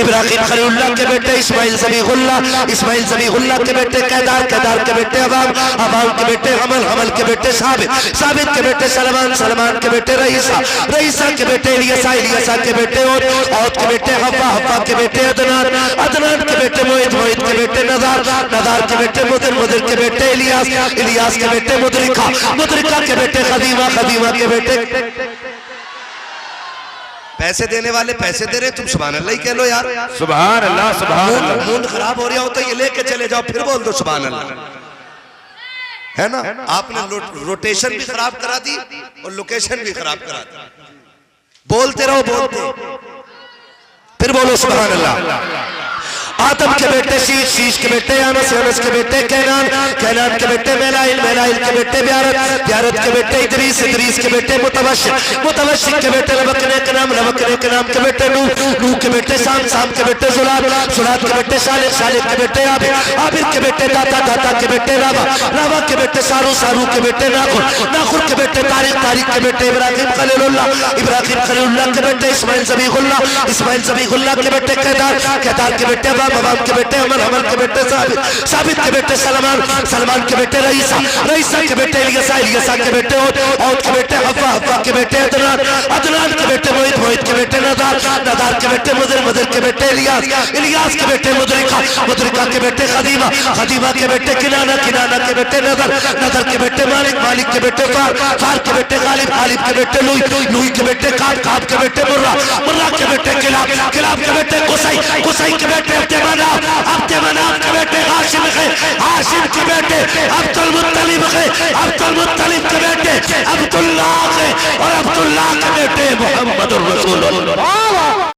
इब्राहिम खलीलुल्लाह के बेटे इस्माइल ज़बीहुल्लाह, इस्माइल ज़बीहुल्लाह के बेटे केदार, केदार के बेटे अवाम, अवाम के बेटे हमल, हमल के बेटे साबित, साबित के बेटे सलमान, सलमान के बेटे रईसा, रईसा के बेटे इलियासा, इलियासा के बेटे औद, औद के बेटे हव्वा, हव्वा के बेटे अदनान, अदनान के बेटे मोहित, मोहित के बेटे नज़ार, नज़ार के बेटे मुदिर, मुदिर के बेटे इलियास, इलियास के बेटे मुदरिका, मुदरिका के बेटे खदीमा, खदीमा के बेटे। पैसे देने वाले पैसे दे रहे, तुम सुभान अल्लाह ही कह लो यार। सुभान अल्लाह। सुभान अल्लाह। मूड खराब हो रहा हो तो ये लेके चले जाओ, फिर बोल दो सुभान अल्लाह, है ना? आपने रोटेशन भी खराब करा दी और लोकेशन भी खराब करा दी। बोलते रहो, बोलते फिर बोलो सुभान अल्लाह। आदम के बेटे शीश, शीश के बेटे अनस, अनस के बेटे कैनान, कैनान के बेटे मेलाइल, मेलाइल के बेटे ब्यारत, ब्यारत के बेटे इदरीस, इदरीस के बेटे मुतवशिक, मुतवशिक के बेटे लबकने के नाम, लबकने के नाम के बेटे नूह, नूह के बेटे शाम, शाम के बेटे जुलाल, जुलाल के बेटे शालिक, शालिक के बेटे आबिर, आबिर के बेटे दाता, दाता के बेटे रावा, रावा के बेटे सारू, सारू के बेटे नाखुर, नाखुर के बेटे तारिक, तारिक के बेटे इब्राहिम खलीलुल्लाह, इब्राहिम खलीलुल्लाह के बेटे इस्माइल ज़बीहुल्लाह, इस्माइल ज़बीहुल्लाह के बेटे केदार, केदार के बेटे अवाम के बेटे हमल, हमल के बेटे साबित, साबित के बेटे सलमान, सलमान के बेटे रईसा, रईसा के बेटे इलियासा, इलियासा के बेटे औद, औद के बेटे हव्वा, हव्वा के बेटे अदनान, अदनान के बेटे मोहित, मोहित के बेटे नज़ार, नज़ार के बेटे मुदिर, मुदिर के बेटे इलियास, इलियास के बेटे मुदरिका, मुदरिका के बेटे खदीमा, खदीमा के बेटे किनाना, किनाना के बेटे नज़र, नज़र के बेटे मालिक, मालिक के बेटे फार, फार के बेटे गालिब, गालिब के बेटे लुई, लुई के बेटे काब, काब के बेटे मुर्रा, मुर्रा के बेटे किलाब, किलाब के बेटे कुसई, कुसई के बेटे अब्दे मनाफ के बेटे हाशिम है, हाशिम के बेटे अब्दुल मुत्तलिब है, अब्दुल मुत्तलिब के बेटे अब्दुल्लाह है, और अब्दुल्लाह के बेटे मोहम्मद रसूलुल्लाह।